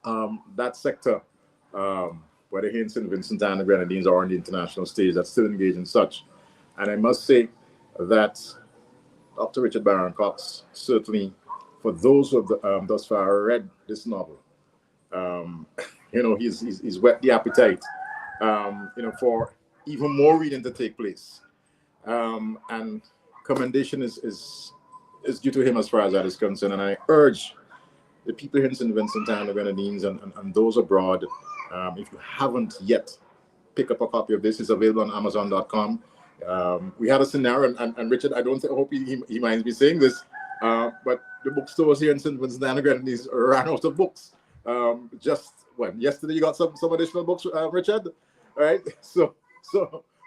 that sector, whether here in St. Vincent and the Grenadines or on the international stage, that's still engaged in such. And I must say that Dr. Richard Byron Cox, certainly for those who have thus far read this novel, he's whet the appetite, for even more reading to take place. And commendation is due to him as far as that is concerned. And I urge the people here in St. Vincent and the Grenadines and those abroad, if you haven't yet, pick up a copy of this. It's available on Amazon.com. We had a scenario, and Richard, I hope he minds me saying this, but the bookstores here in St. Vincent and the Grenadines ran out of books. Yesterday you got some additional books, Richard? All right, so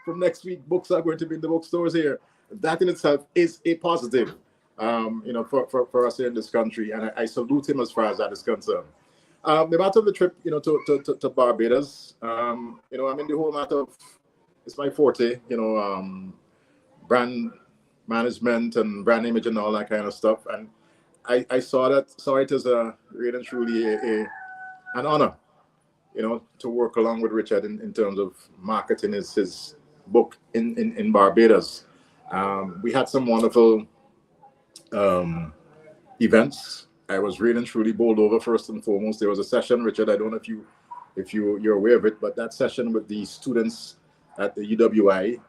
from next week, books are going to be in the bookstores here. That in itself is a positive, for us here in this country, and I salute him as far as that is concerned. The matter of the trip, to Barbados, I'm in the whole matter of, it's my forte, brand management and brand image and all that kind of stuff. And I saw it as a really and truly an honor, to work along with Richard in terms of marketing his book in Barbados. We had some wonderful events I was really and truly bowled over first and foremost. There was a session, Richard. I don't know if you're aware of it, but that session with the students at the UWI,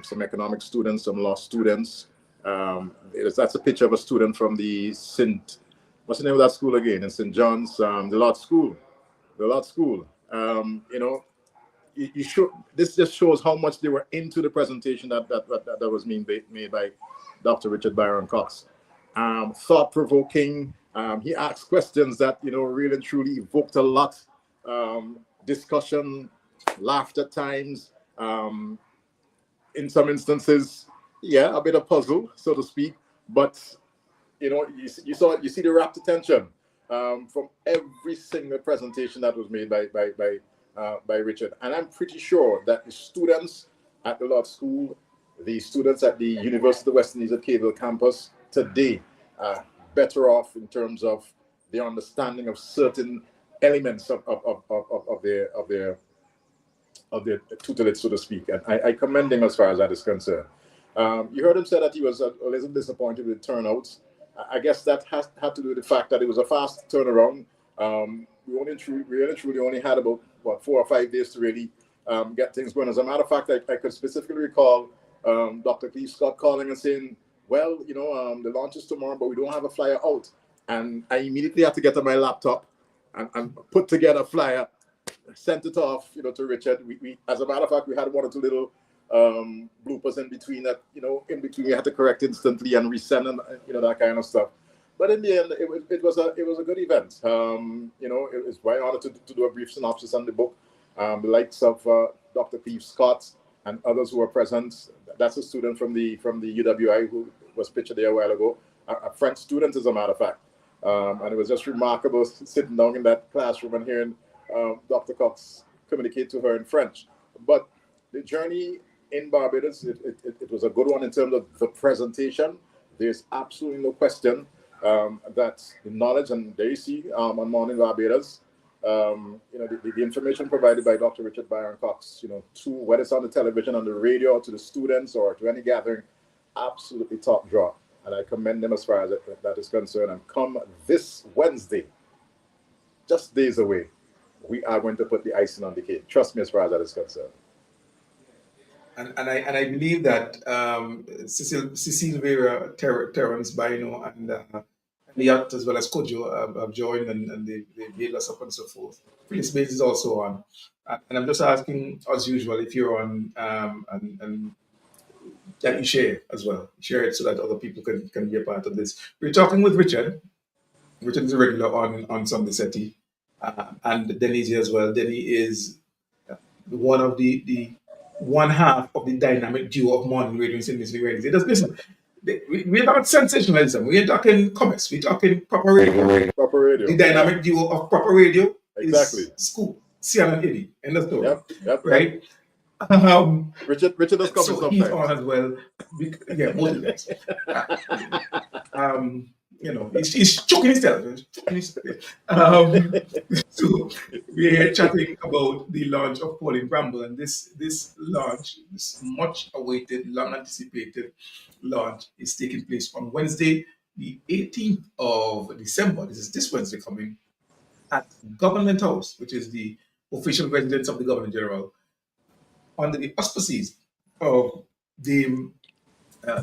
some economic students, some law students. That's a picture of a student from the what's the name of that school again? In St. John's, the Law School. The Law School. You know, you should. This just shows how much they were into the presentation that was being made by Dr. Richard Byron Cox. Thought provoking. He asked questions that really and truly evoked a lot discussion, laughed at times. In some instances, yeah, a bit of puzzle, so to speak. But you see the rapt attention from every single presentation that was made by Richard. And I'm pretty sure that the students at the law school, the students at the University of West Indies at Caville campus today are better off in terms of the understanding of certain elements of their tutelage, so to speak. And I commend him as far as that is concerned. You heard him say that he was a little disappointed with turnouts. I guess that had to do with the fact that it was a fast turnaround. We really truly only had about 4 or 5 days to really get things going. As a matter of fact, I could specifically recall Dr. Cleve Scott calling and saying, well, the launch is tomorrow, but we don't have a flyer out. And I immediately had to get on my laptop and put together a flyer, sent it off, to Richard. We, as a matter of fact, we had 1 or 2 little bloopers in between that, in between we had to correct instantly and resend and that kind of stuff. But in the end, it was a good event. It was my honor to do a brief synopsis on the book. The likes of Dr. Cleve Scott and others who were present. That's a student from the UWI who was pictured there a while ago. A French student, as a matter of fact. And it was just remarkable sitting down in that classroom and hearing Dr. Cox communicate to her in French. But the journey in Barbados, it was a good one in terms of the presentation. There's absolutely no question that the knowledge, and there you see on Morning Barbados, the information provided by Dr. Richard Byron Cox, to whether it's on the television, on the radio, or to the students, or to any gathering, absolutely top draw. And I commend them as far as that is concerned. And come this Wednesday, just days away, we are going to put the icing on the cake. Trust me, as far as that is concerned. And I believe that Cecile Vera, Terence Bino, and Liat, as well as Kojo, have joined and they build us up and so forth. Phyllis Bates is also on. And I'm just asking, as usual, if you're on and that you share as well. Share it so that other people can be a part of this. We're talking with Richard. Richard is a regular on Sunday Settie. And Denny as well. Denny is one of the one half of the dynamic duo of morning radio in St. Radio. Listen, we're not sensationalism. We're talking comics. We're talking proper radio. Proper radio. The dynamic duo of proper radio Exactly. is Scoop, Sian and Eddie. End of story. Yep. Right? Richard does cover so sometimes. he's on as well. Yeah, both of them. He's choking himself. So we're here chatting about the launch of Pauline Bramble, and this launch, this much awaited, long anticipated launch, is taking place on Wednesday, the 18th of December. This is this Wednesday coming at Government House, which is the official residence of the Governor General, under the auspices of Dame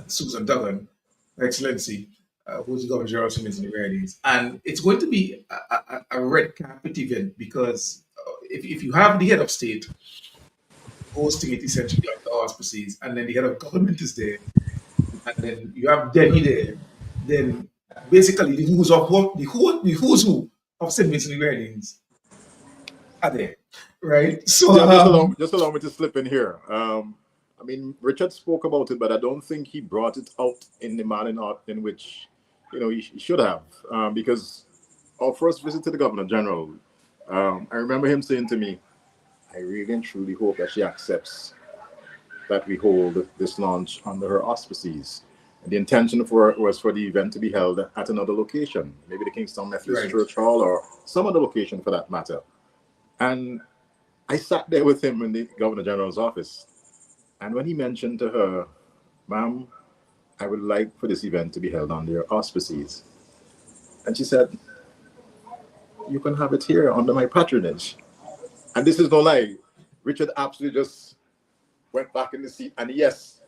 Susan Duggan, Her Excellency, who's the Governor General of St. Mary's. And it's going to be a red carpet event because if you have the head of state hosting it essentially under auspices, and then the head of government is there, and then you have Denny there, then basically the who's who of St. Vincent Grenadines are there, right? So just allow me to slip in here. I mean, Richard spoke about it, but I don't think he brought it out in the manner in which he should have, because our first visit to the Governor General, I remember him saying to me, I really and truly hope that she accepts that we hold this launch under her auspices. And the intention was for the event to be held at another location, maybe the Kingston Methodist Church Hall or some other location for that matter. And I sat there with him in the Governor General's office. And when he mentioned to her, ma'am, I would like for this event to be held under your auspices, And she said, you can have it here under my patronage. And this is no lie. Richard absolutely just went back in the seat. And yes,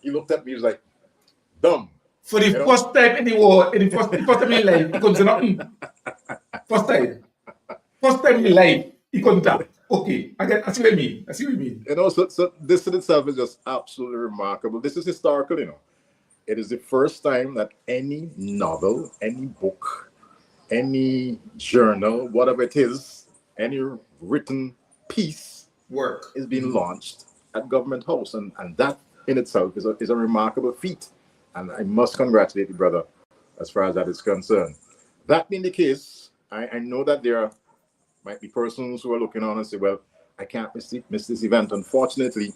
he looked at me, he was like, dumb. For the first time in the war, in the first time in life, he couldn't say nothing. First time. First time in life, he couldn't talk. Okay, I see what you mean. I see what you mean. So this in itself is just absolutely remarkable. This is historical, It is the first time that any novel, any book, any journal, whatever it is, any written piece Work is being launched at Government House. And that in itself is a remarkable feat. And I must congratulate the brother as far as that is concerned. That being the case, I know that there might be persons who are looking on and say, well, I can't miss this event. Unfortunately,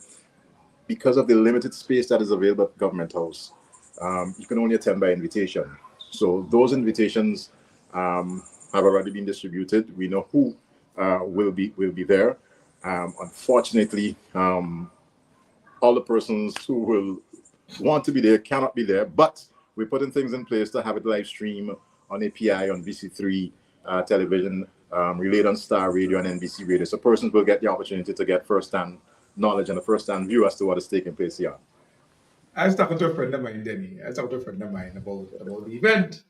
because of the limited space that is available at Government House, you can only attend by invitation. So those invitations have already been distributed. We know who will be there. Unfortunately, all the persons who will want to be there cannot be there, but we're putting things in place to have it live stream on API, on VC3 television, relayed on Star Radio and NBC Radio. So persons will get the opportunity to get first-hand knowledge and a first-hand view as to what is taking place here. I was talking to a friend of mine, Denny. I was talking to a friend of mine about the event.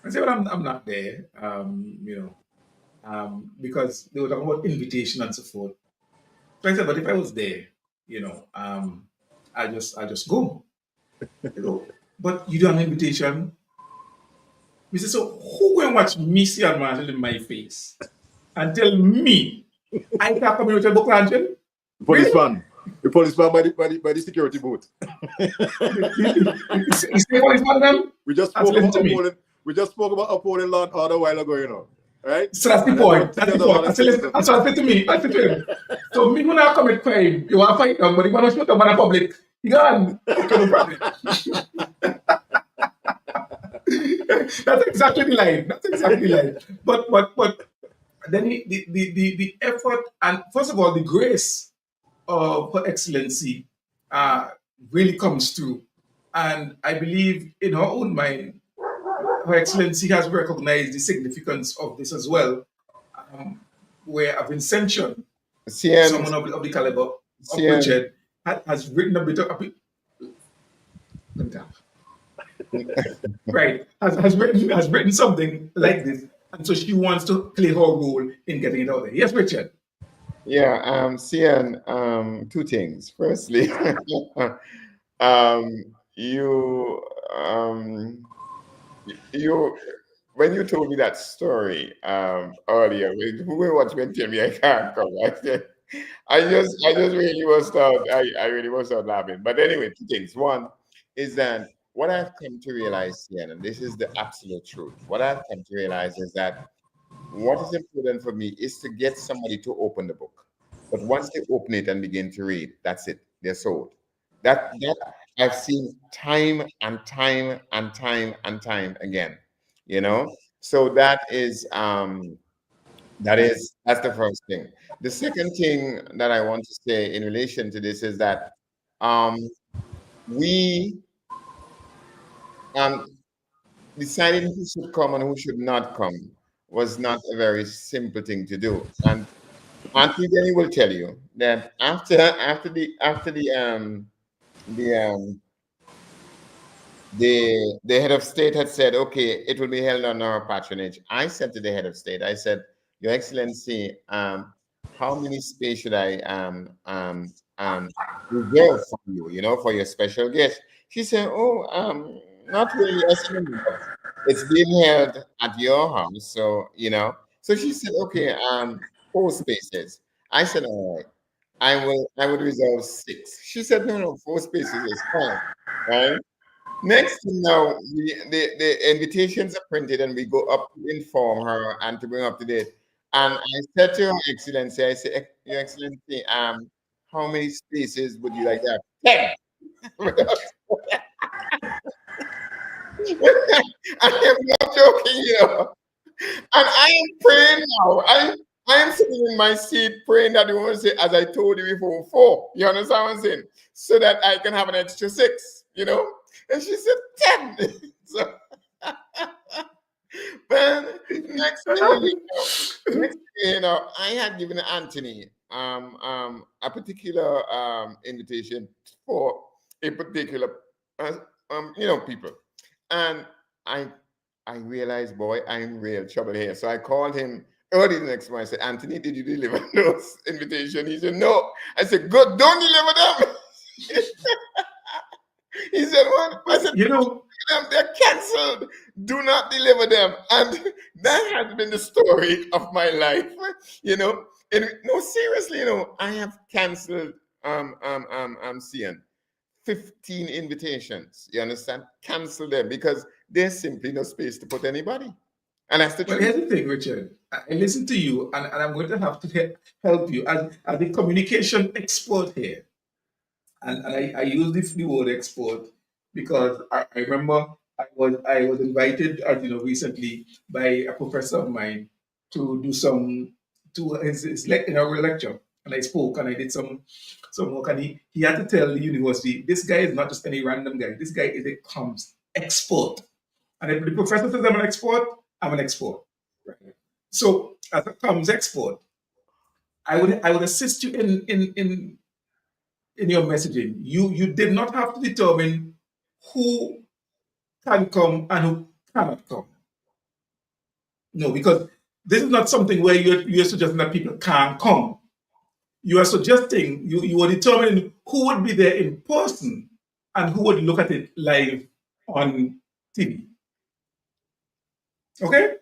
I said, well, I'm not there, because they were talking about invitation and so forth. So I said, but if I was there, I just go. But you don't have an invitation. We said, so who will watch me see and Marshall in my face and tell me I can't come in with a book launching? Policeman. The policeman by the security booth. You see policeman them? We just spoke about upholding law and order a while ago, right? So that's the point. That's the point. I said to me, I said to him, so me when I commit crime, you want to fight them, but you want to shoot them in public. You gone. Okay, no problem. That's exactly the line. But then the effort and first of all the grace of Her Excellency really comes through, and I believe in her own mind, Her Excellency has recognized the significance of this as well, where a Vincentian, someone of the caliber of Richard, has written a bit. Let me talk. Right, has written something like this, and so she wants to play her role in getting it out there. Yes, Richard. Yeah, CN, two things. Firstly, you when you told me that story earlier, who will watch me and tell me I can't come? I just really was I really was laughing. But anyway, two things. One is that what I've come to realize, CN, and this is the absolute truth. What I've come to realize is that what is important for me is to get somebody to open the book. But once they open it and begin to read, that's it. They're sold. That I've seen time and time and time and time again. So that's the first thing. The second thing that I want to say in relation to this is that we deciding who should come and who should not come was not a very simple thing to do. And Auntie Jenny will tell you that after the head of state had said, okay, it will be held on our patronage, I said to the head of state, I said, Your Excellency, how many space should I reserve for you, for your special guest? She said, oh, not really. It's being held at your house, so So she said, okay, 4 spaces. I said, all right, I would reserve 6. She said, no, 4 spaces is fine, right? Next thing now, the invitations are printed and we go up to inform her and to bring up to date. And I said to Her Excellency, I said, Your Excellency, how many spaces would you like to have? 10. I am not joking, And I am praying now. I am sitting in my seat praying that the woman say, as I told you before, 4. You understand what I'm saying? So that I can have an extra 6, And she said 10. So But next thing you know, I had given Anthony a particular invitation for a particular people, and I I realized, boy, I'm in real trouble here. So I called him early the next morning. I said, Anthony, did you deliver those invitations? He said, no. I said, good, don't deliver them. He said, what? I said, You know, they're canceled. Do not deliver them. And that has been the story of my life. And no, seriously, I have canceled Cian 15 invitations. You understand? Cancel them because there's simply no space to put anybody. And that's the well, truth. here's the thing, Richard. I listen to you, and I'm going to have to help you as the communication expert here. And I use the word export because I remember I was invited, as you know, recently by a professor of mine to do his inaugural lecture, and I spoke and I did some work, and he had to tell the university, this guy is not just any random guy. This guy is a comms expert, and if the professor says I'm an expert, I'm an expert. Right? So as a comms expert, I would assist you in your messaging. You did not have to determine who can come and who cannot come. No, because this is not something where you're suggesting that people can't come. You are suggesting you are determining who would be there in person and who would look at it live on TV. Okay?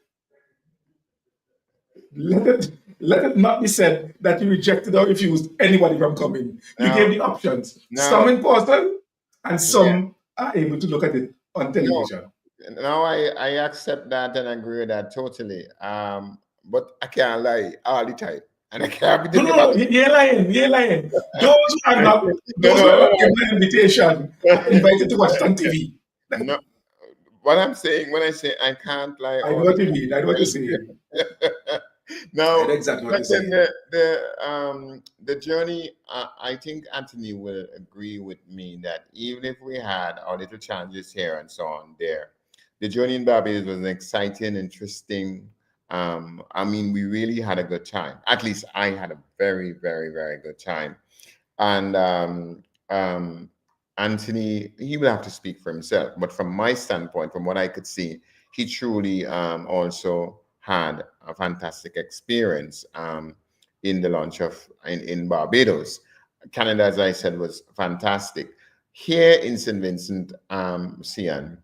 Let it not be said that you rejected or refused anybody from coming. You No, gave the options. Some no, in person and yeah, some are able to look at it on no. television. Now I accept that and agree with that totally. But I can't lie all the time, and I can't be No, no, no, delivered. you're lying, you're lying. Those who are not, No, those who are no, not given an invitation are invited to watch it on TV. no. What I'm saying when I say I can't lie I know all the what you mean. I know what you're saying. time. I know Now, exactly what but you're then saying. the journey. I think Anthony will agree with me that even if we had our little challenges here and so on there, the journey in Barbados was an exciting, interesting. I mean, we really had a good time. At least I had a very, very, very good time. And um, Anthony, he will have to speak for himself. But from my standpoint, from what I could see, he truly also had a fantastic experience in the launch of in Barbados. Canada, as I said, was fantastic. Here in St. Vincent, Sian,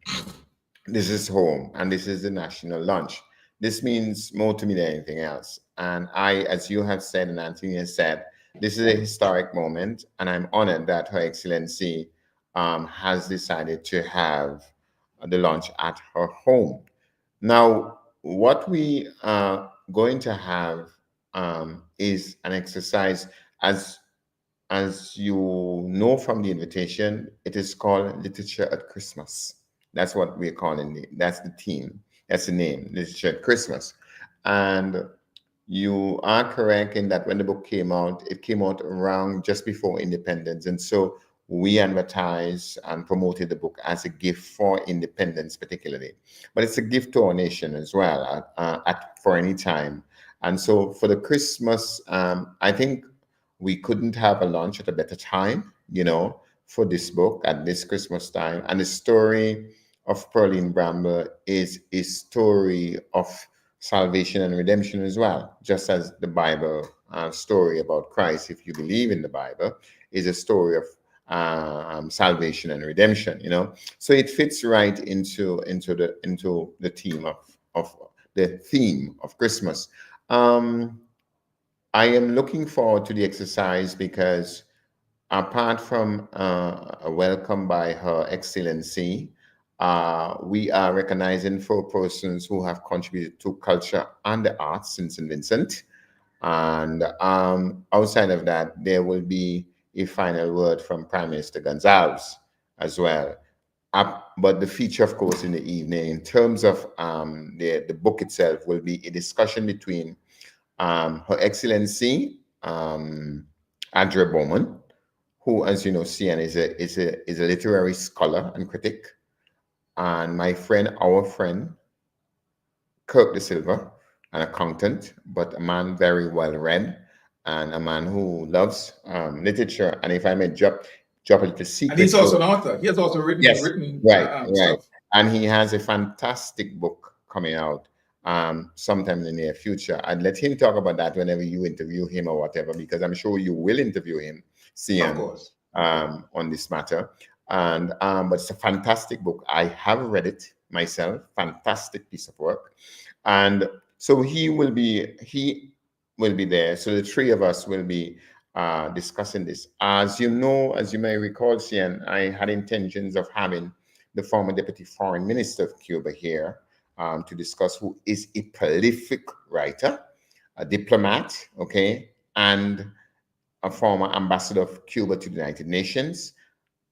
this is home and this is the national launch. This means more to me than anything else. And I, as you have said and Anthony has said, this is a historic moment, and I'm honored that Her Excellency has decided to have the launch at her home. Now, what we are going to have is an exercise, as you know from the invitation, it is called Literature at Christmas. That's what we're calling it. That's the theme. That's the name, Literature at Christmas. And you are correct in that when the book came out, it came out around just before independence. And so we advertised and promoted the book as a gift for independence, particularly. But it's a gift to our nation as well for any time. And so for the Christmas, I think we couldn't have a launch at a better time, for this book at this Christmas time. And the story of Pauline Bramble is a story of salvation and redemption as well, just as the Bible story about Christ, if you believe in the Bible, is a story of salvation and redemption. So it fits right into the theme of Christmas. I am looking forward to the exercise because apart from a welcome by Her Excellency, we are recognizing 4 persons who have contributed to culture and the arts in St. Vincent. And outside of that, there will be a final word from Prime Minister Gonzalez as well. But the feature, of course, in the evening, in terms of the book itself, will be a discussion between Her Excellency Andrea Bowman, who, as you know, Cian is a literary scholar and critic, and our friend Kirk de Silva, an accountant, but a man very well read and a man who loves literature. And if I may drop a little And he's secret also to an author. He has also written yes, right, right. stuff. And he has a fantastic book coming out sometime in the near future. I'd let him talk about that whenever you interview him or whatever, because I'm sure you will interview him, Of CM, course. on this matter. And but it's a fantastic book. I have read it myself. Fantastic piece of work. And so he will be there. So the three of us will be discussing this. As you know, as you may recall, Cian, I had intentions of having the former Deputy Foreign Minister of Cuba here to discuss, who is a prolific writer, a diplomat, okay, and a former ambassador of Cuba to the United Nations,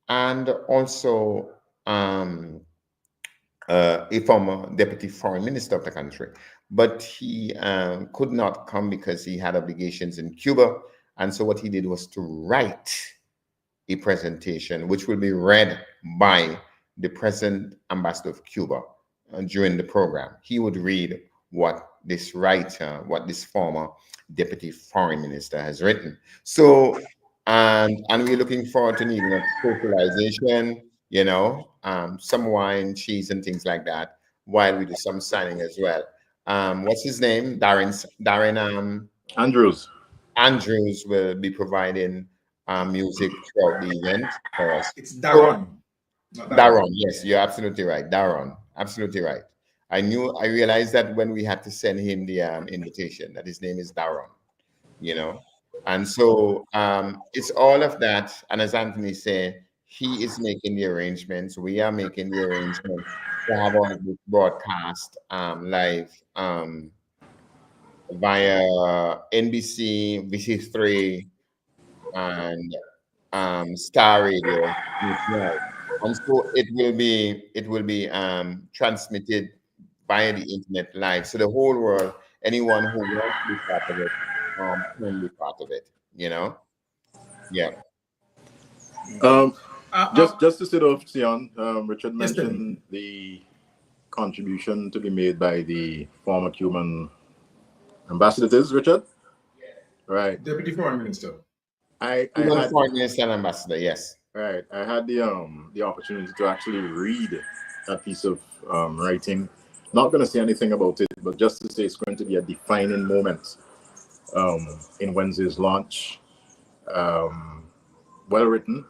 and also a former deputy foreign minister of the country. But he could not come because he had obligations in Cuba. And so what he did was to write a presentation which will be read by the present ambassador of Cuba during the program. He would read what this writer, what this former deputy foreign minister has written. So, and we're looking forward to needing a socialization, some wine, cheese, and things like that, while we do some signing as well. What's his name? Darren Andrews. Andrews will be providing music throughout the event for us. It's Daron, not Darren. Daron, yes, you're absolutely right. Daron, absolutely right. I realized that when we had to send him the invitation, that his name is Daron, you know. And so it's all of that. And as Anthony said, he is making the arrangements. We are making the arrangements to have all of this broadcast live via NBC, VC3, and Star Radio. Right. And so it will be transmitted via the internet live. So the whole world, anyone who wants to be part of it, can be part of it. Yeah. Um, Uh, just to sit off, Sion, Richard yes, tell me. mentioned the contribution to be made by the former Cuban ambassador. It is Richard, right? Deputy Foreign Minister. I Cuban had Foreign Minister and Ambassador, yes. right. I had the opportunity to actually read that piece of writing. Not going to say anything about it, but just to say it's going to be a defining moment in Wednesday's launch. Well written.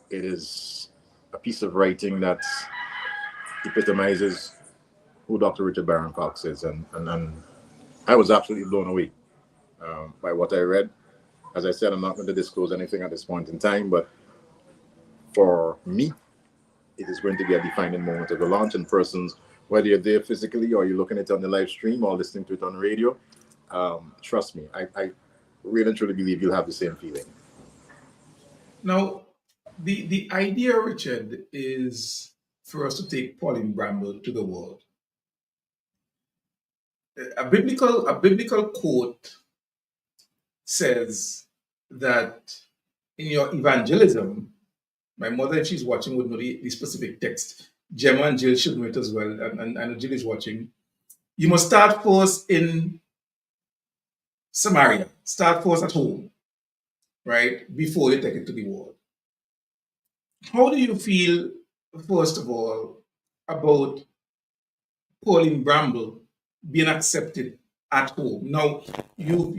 It is a piece of writing that epitomizes who Dr. Richard Barron Cox is, and I was absolutely blown away by what I read. As I said, I'm not going to disclose anything at this point in time, but for me, it is going to be a defining moment of the launch. And persons, whether you're there physically or you're looking at it on the live stream or listening to it on the radio, trust me, I really and truly believe you'll have the same feeling. Now, the idea, Richard, is for us to take Pauline Bramble to the world. A biblical quote says that in your evangelism, my mother, if she's watching, would know the specific text. Gemma and Jill should know it as well, and I know Jill is watching. You must start first in Samaria. Start first at home, right? Before you take it to the world. How do you feel, first of all, about Pauline Bramble being accepted at home? Now, you're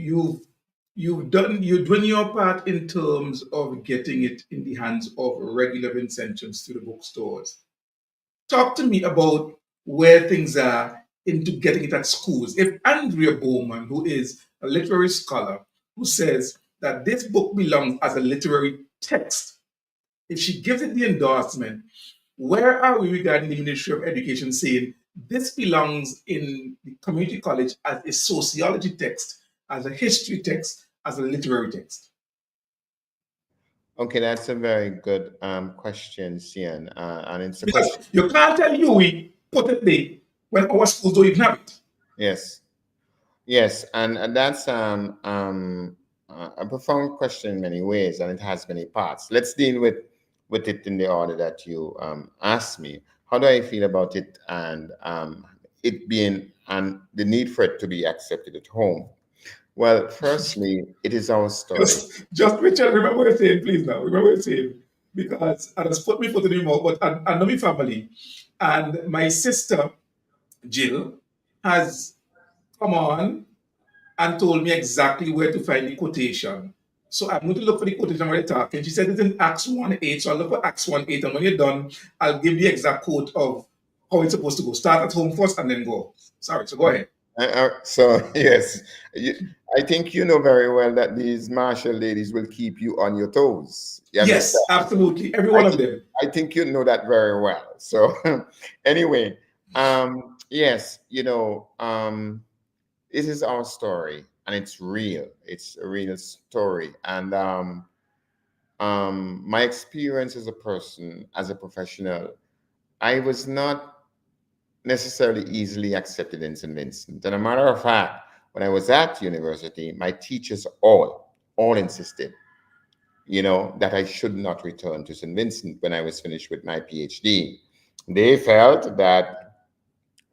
doing your part in terms of getting it in the hands of regular Vincentians through the bookstores. Talk to me about where things are into getting it at schools. If Andrea Bowman, who is a literary scholar, who says that this book belongs as a literary text, if she gives it the endorsement, where are we regarding the Ministry of Education saying this belongs in the community college as a sociology text, as a history text, as a literary text? Okay, that's a very good question, Cian. And it's a Because question. you can't tell you we put it there when our schools don't even have it. Yes, and that's a profound question in many ways, and it has many parts. Let's deal with it in the order that you asked me. How do I feel about it? And it being and the need for it to be accepted at home? Well, firstly, it is our story. Just Richard, remember what you're saying, please now. Remember what you're saying. Because and it's put me foot in the mouth, but I know my family. And my sister, Jill, has come on and told me exactly where to find the quotation. So I'm going to look for the quotation while you're talking. She said it's in Acts 1:8. So I'll look for Acts 1:8. And when you're done, I'll give the exact quote of how it's supposed to go. Start at home first and then go. Sorry, so go ahead. So yes, I think you know very well that these martial ladies will keep you on your toes. You Yes, understand? absolutely. Every one of them. I think you know that very well. So anyway, yes, it is our story and it's real. It's a real story. And my experience as a person, as a professional, I was not necessarily easily accepted in St. Vincent. And a matter of fact, when I was at university, my teachers all insisted, that I should not return to St. Vincent when I was finished with my PhD. They felt that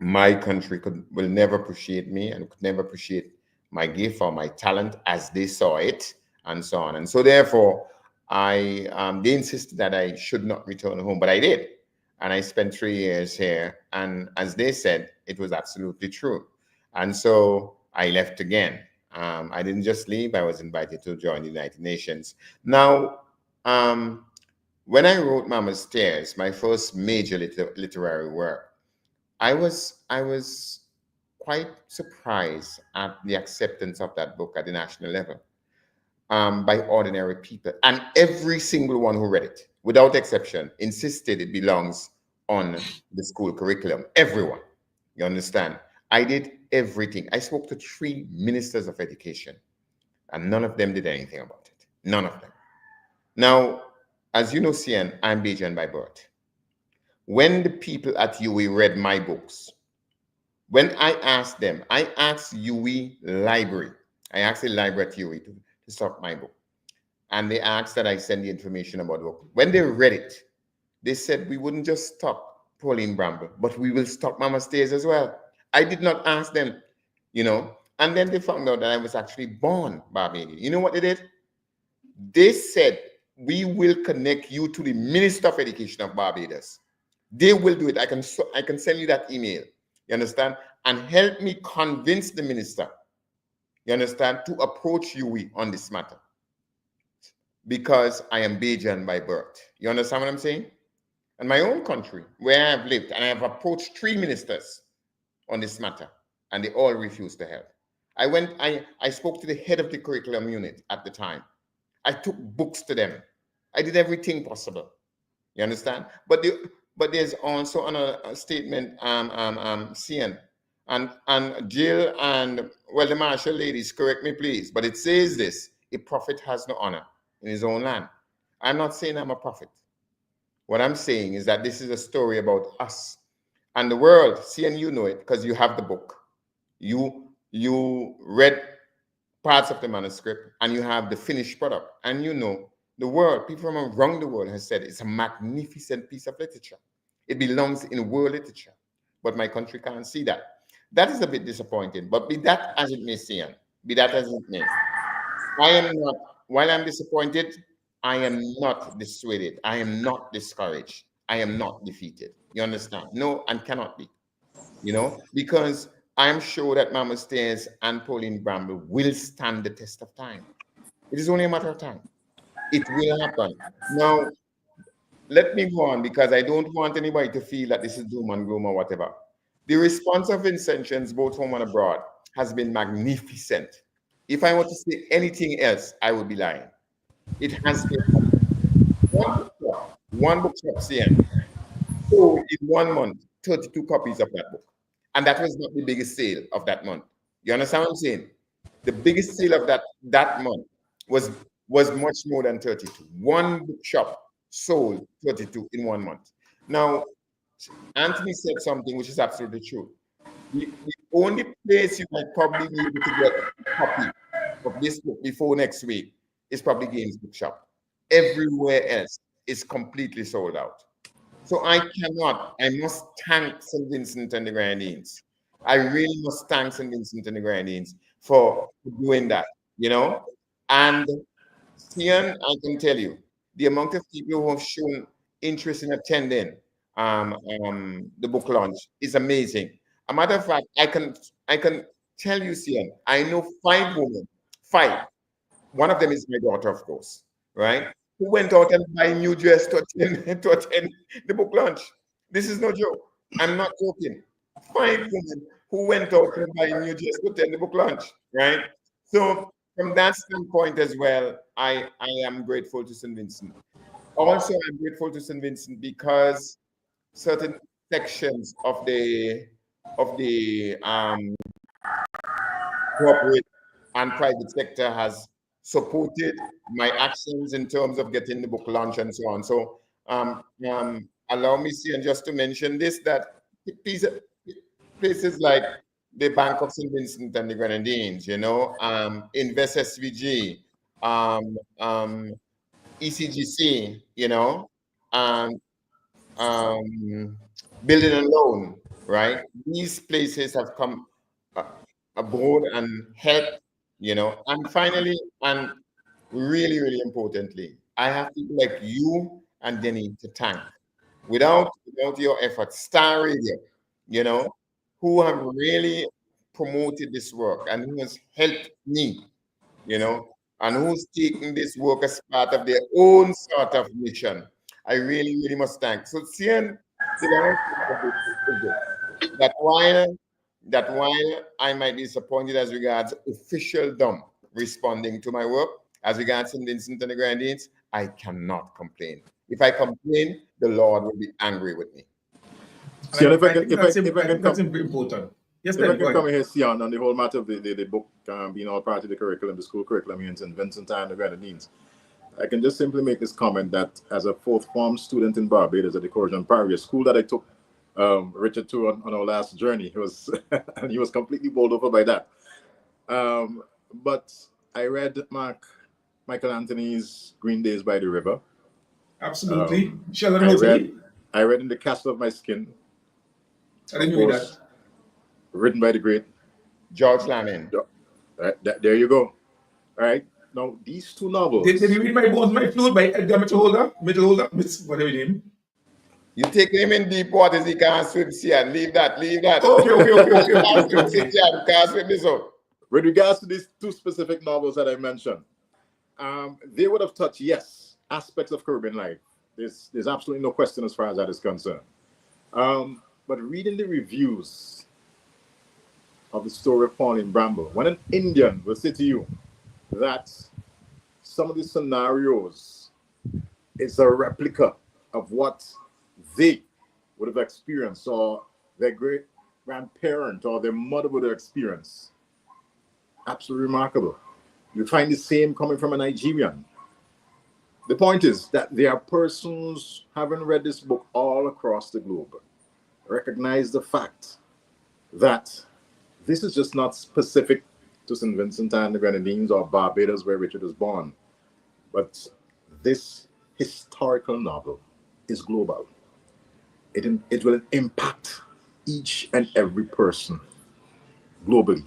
my country will never appreciate me and could never appreciate my gift or my talent as they saw it, and so on. And so therefore, they insisted that I should not return home, but I did. And I spent 3 years here. And as they said, it was absolutely true. And so I left again. I didn't just leave. I was invited to join the United Nations. Now, when I wrote Mama's Tears, my first major literary work, I was quite surprised at the acceptance of that book at the national level by ordinary people. And every single one who read it, without exception, insisted it belongs on the school curriculum. Everyone, you understand? I did everything. I spoke to 3 ministers of education, and none of them did anything about it. None of them. Now, as you know, CN, I'm Bajan by birth. When the people at UWI read my books, when I asked them, I asked UWI library, I asked the library at UWI to stop my book. And they asked that I send the information about the book. When they read it, they said, we wouldn't just stop Pauline Bramble, but we will stop Mama's Tears as well. I did not ask them, and then they found out that I was actually born Barbadian. You know what they did? They said, we will connect you to the Minister of Education of Barbados. They will do it. I can send you that email, you understand? And help me convince the minister, you understand, to approach UWI on this matter. Because I am Bajan by birth. You understand what I'm saying? In my own country, where I have lived, and I have approached 3 ministers on this matter, and they all refused to help. I spoke to the head of the curriculum unit at the time. I took books to them. I did everything possible. You understand? But there's also a statement, CN, and Jill and, well, the martial ladies, correct me please, but it says this: a prophet has no honor in his own land. I'm not saying I'm a prophet. What I'm saying is that this is a story about us and the world. CN, you know it because you have the book. You read parts of the manuscript and you have the finished product, and the world, people from around the world has said it's a magnificent piece of literature. It belongs in world literature, but my country can't see that. That is a bit disappointing, but be that as it may, CN, be that as it may, I am not, while I'm disappointed, I am not dissuaded. I am not discouraged. I am not defeated. You understand? No, and cannot be, because I'm sure that Mama's Tears and Pauline Bramble will stand the test of time. It is only a matter of time. It will happen. Now, let me go on, because I don't want anybody to feel that this is doom and gloom or whatever. The response of Vincentians, both home and abroad, has been magnificent. If I want to say anything else, I would be lying. It has been one bookshop, CN. So in 1 month, 32 copies of that book. And that was not the biggest sale of that month. You understand what I'm saying? The biggest sale of that month was much more than 32. One bookshop sold 32 in 1 month. Now, Anthony said something which is absolutely true. The only place you might probably be able to get a copy of this book before next week is probably Games Bookshop. Everywhere else is completely sold out. So I must thank St. Vincent and the Grenadines I really must thank St. Vincent and the Grenadines for doing that, And Sian, I can tell you, the amount of people who have shown interest in attending the book launch is amazing. A matter of fact, I can tell you, Sian, I know 5 women, 5. One of them is my daughter, of course, right? Who went out and buy new dress to attend, to attend the book launch. This is no joke. I'm not joking. 5 women who went out and buy new dress to attend the book launch, right? So from that standpoint as well, I am grateful to St. Vincent. Also, I'm grateful to St. Vincent because certain sections of the corporate and private sector has supported my actions in terms of getting the book launch and so on. So allow me, and just to mention this, that places like the Bank of St. Vincent and the Grenadines, Invest SVG, ECGC, Building and Loan, right? These places have come abroad and helped, And finally, and really, really importantly, I have people like you and Denny to thank. Without your efforts, Star Radio, who have really promoted this work and who has helped me, and who's taking this work as part of their own sort of mission. I really, really must thank. So, Sian, that while I might be disappointed as regards officialdom responding to my work, as regards St. Vincent and the Grenadines, I cannot complain. If I complain, the Lord will be angry with me. Sian, if I can that's important. Yes, if I can come here, Sian, on the whole matter of the book being all part of the curriculum, the school curriculum here in St. Vincent and the Grenadines, I can just simply make this comment that as a 4th form student in Barbados at the Corrigan Parish, a school that I took Richard to on our last journey, he was completely bowled over by that. But I read Michael Anthony's Green Days by the River. Absolutely. I read In the Castle of My Skin. I didn't read that. Written by the great George Lamin. There you go. All right. Now, these 2 novels. Did you read My Bones, My Flute by Edgar Mitchell whatever his name? You take him in deep waters, he can't swim, Sian. Leave that. Okay. Can't swim this up. With regards to these 2 specific novels that I mentioned, they would have touched, yes, aspects of Caribbean life. There's absolutely no question as far as that is concerned. But reading the reviews of the story of Pauline Bramble, when an Indian will say to you that some of the scenarios is a replica of what they would have experienced, or their great grandparent or their mother would have experienced, absolutely remarkable. You find the same coming from a Nigerian. The point is that there are persons having read this book all across the globe recognize the fact that this is just not specific to St. Vincent and the Grenadines or Barbados, where Richard was born, but this historical novel is global. It will impact each and every person globally.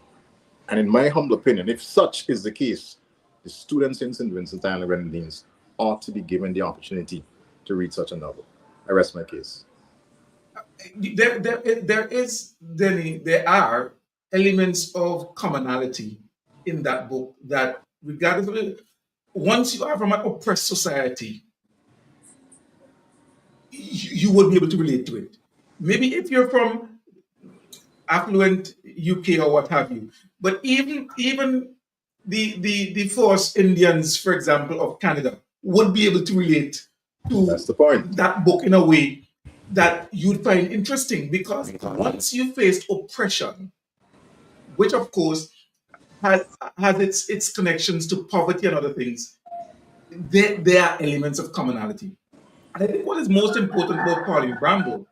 And in my humble opinion, if such is the case, the students in St. Vincent and the Grenadines ought to be given the opportunity to read such a novel. I rest my case. There are elements of commonality in that book that, regardless of it, once you are from an oppressed society, you would be able to relate to it. Maybe if you're from affluent UK or what have you, but even the First Indians, for example, of Canada, would be able to relate to That's the point. That book in a way that you'd find interesting, because once you face oppression, which of course has its connections to poverty and other things, there are elements of commonality. And I think what is most important about Pauline Bramble,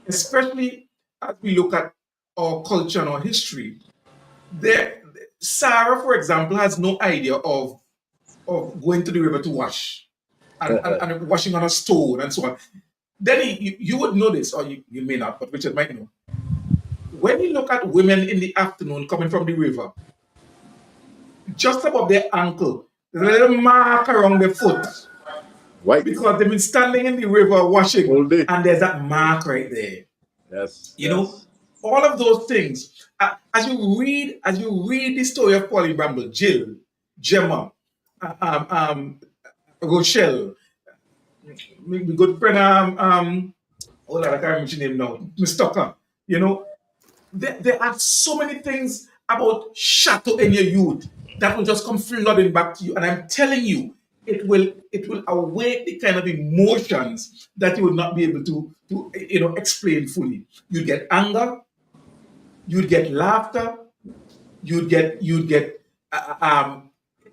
especially as we look at our culture and our history, Sarah, for example, has no idea of going to the river to wash and washing on a stone and so on. Then you would know this, or you may not, but Richard might know. when you look at women in the afternoon coming from the river, just above their ankle, there's a little mark around their foot Right. because they've been standing in the river washing, All day. and there's that mark right there. Yes. You know, all of those things. As you read the story of Pauline Bramble, Jill, Gemma, Rochelle, my good friend, oh, I can't remember his name now, Miss Tucker. You know, there are so many things about Chateau in your youth that will just come flooding back to you. And I'm telling you, it will awake the kind of emotions that you will not be able to explain fully. You'd get anger, you'd get laughter, you'd get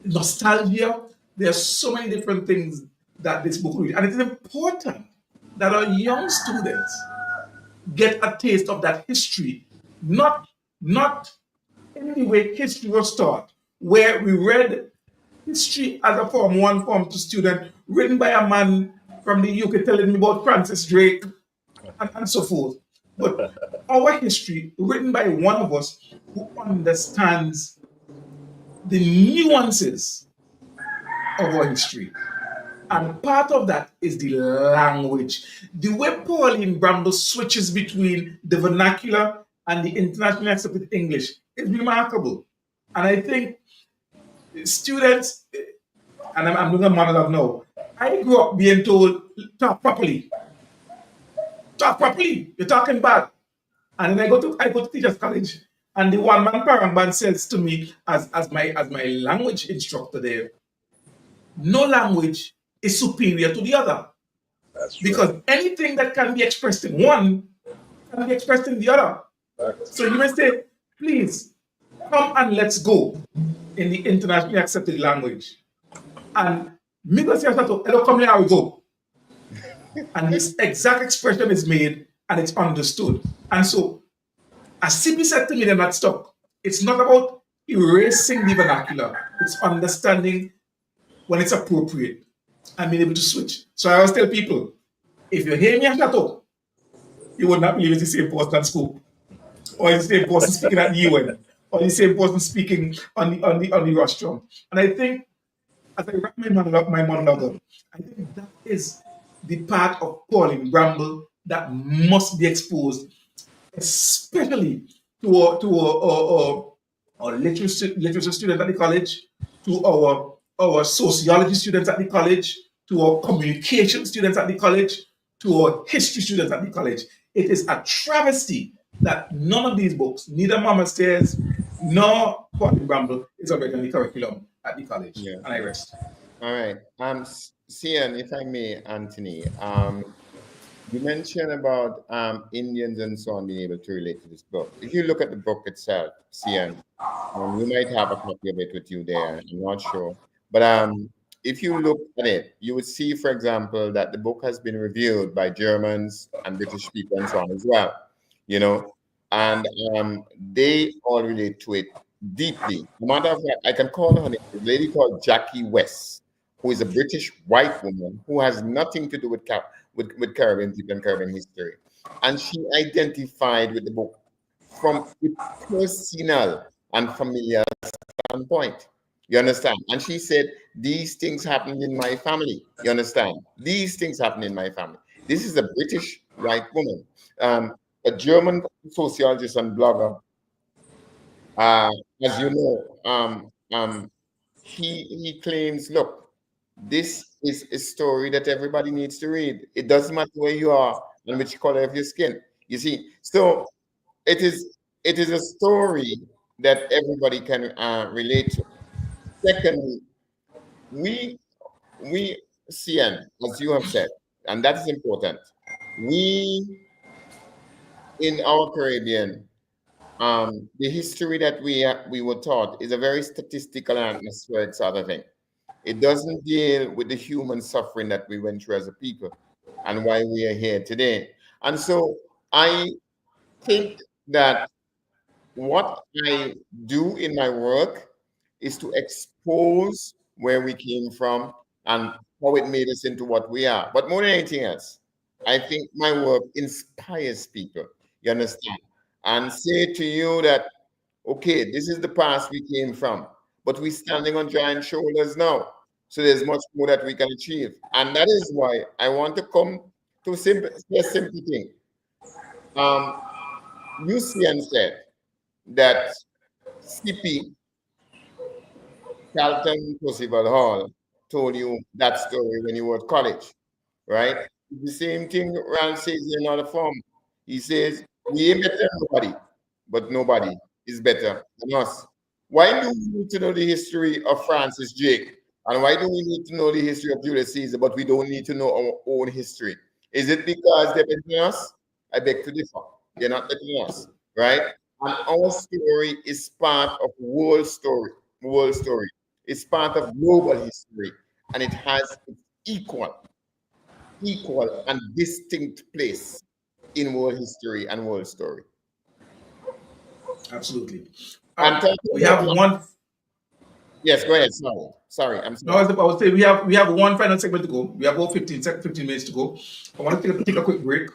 nostalgia. There are so many different things that this book will read. And it is important that our young students get a taste of that history, not in the way history was taught, where we read history as a Form 1, Form 2 student, written by a man from the UK telling me about Francis Drake and so forth. But our history, written by one of us who understands the nuances of our history. And part of that is the language. The way Pauline Bramble switches between the vernacular and the internationally accepted English is remarkable. And I think students, and I'm doing a monologue now, I grew up being told, talk properly. Talk properly. You're talking bad. And then I go to teachers college, and the one man parang band says to me as my language instructor there, no language is superior to the other. That's true. Because anything that can be expressed in one can be expressed in the other. So you may say, please come and let's go in the internationally accepted language. And me go say, hello, come here, we go. And this exact expression is made and it's understood. And so, as CP said to me, they're not stuck. It's not about erasing the vernacular, it's understanding when it's appropriate and being able to switch. So I always tell people, if you hear me at Chateau, you would not believe it's the same person at school, or it's the same person speaking at the UN, or the same person speaking on the rostrum. And I think, as I wrap my monologue up, I think that is the part of Pauline Bramble that must be exposed, especially to our literature students at the college, to our sociology students at the college, to our communication students at the college, to our history students at the college. It is a travesty that none of these books, neither Mama Stairs nor Pauline Bramble, is already in the curriculum at the college. Yeah. And I rest. All right. Cian, if I may, Anthony, you mentioned about Indians and so on being able to relate to this book. If you look at the book itself, Cian, you might have a copy of it with you there. I'm not sure. But if you look at it, you would see, for example, that the book has been reviewed by Germans and British people and so on as well, you know, and they all relate to it deeply. No matter of fact, I can call her name, a lady called Jackie West, who is a British white woman who has nothing to do with Caribbean people and Caribbean history. And she identified with the book from a personal and familiar standpoint. You understand? And she said, these things happened in my family. You understand? These things happened in my family. This is a British white woman. A German sociologist and blogger, as you know, he claims, look, this is a story that everybody needs to read. It doesn't matter where you are and which color of your skin. You see, so it is a story that everybody can relate to. Secondly, we CN, as you have said, and that is important. We in our Caribbean, the history that we were taught is a very statistical and atmospheric sort of thing. It doesn't deal with the human suffering that we went through as a people and why we are here today. And so I think that what I do in my work is to expose where we came from and how it made us into what we are. But more than anything else, I think my work inspires people. You understand? and say to you that, okay, this is the past we came from, but we're standing on giant shoulders now. So there's much more that we can achieve. And that is why I want to come to a simple thing. UCN said that CP, Carlton Percival Hall, told you that story when you were at college, right? The same thing Rand says in another form. He says, we ain't better than nobody, but nobody is better than us. Why do we need to know the history of Francis Drake? And why do we need to know the history of Julius Caesar, but we don't need to know our own history? Is it because they're better than us? I beg to differ. They're not better than us, right? And our story is part of world story. World story. It's part of global history, and it has its equal and distinct place in world history and world story. Absolutely. I'm talking We have about- one. Yes, go ahead. Sorry. I'm No, I sorry. was saying we have one final segment to go. We have about 15 minutes to go. I want to take a quick break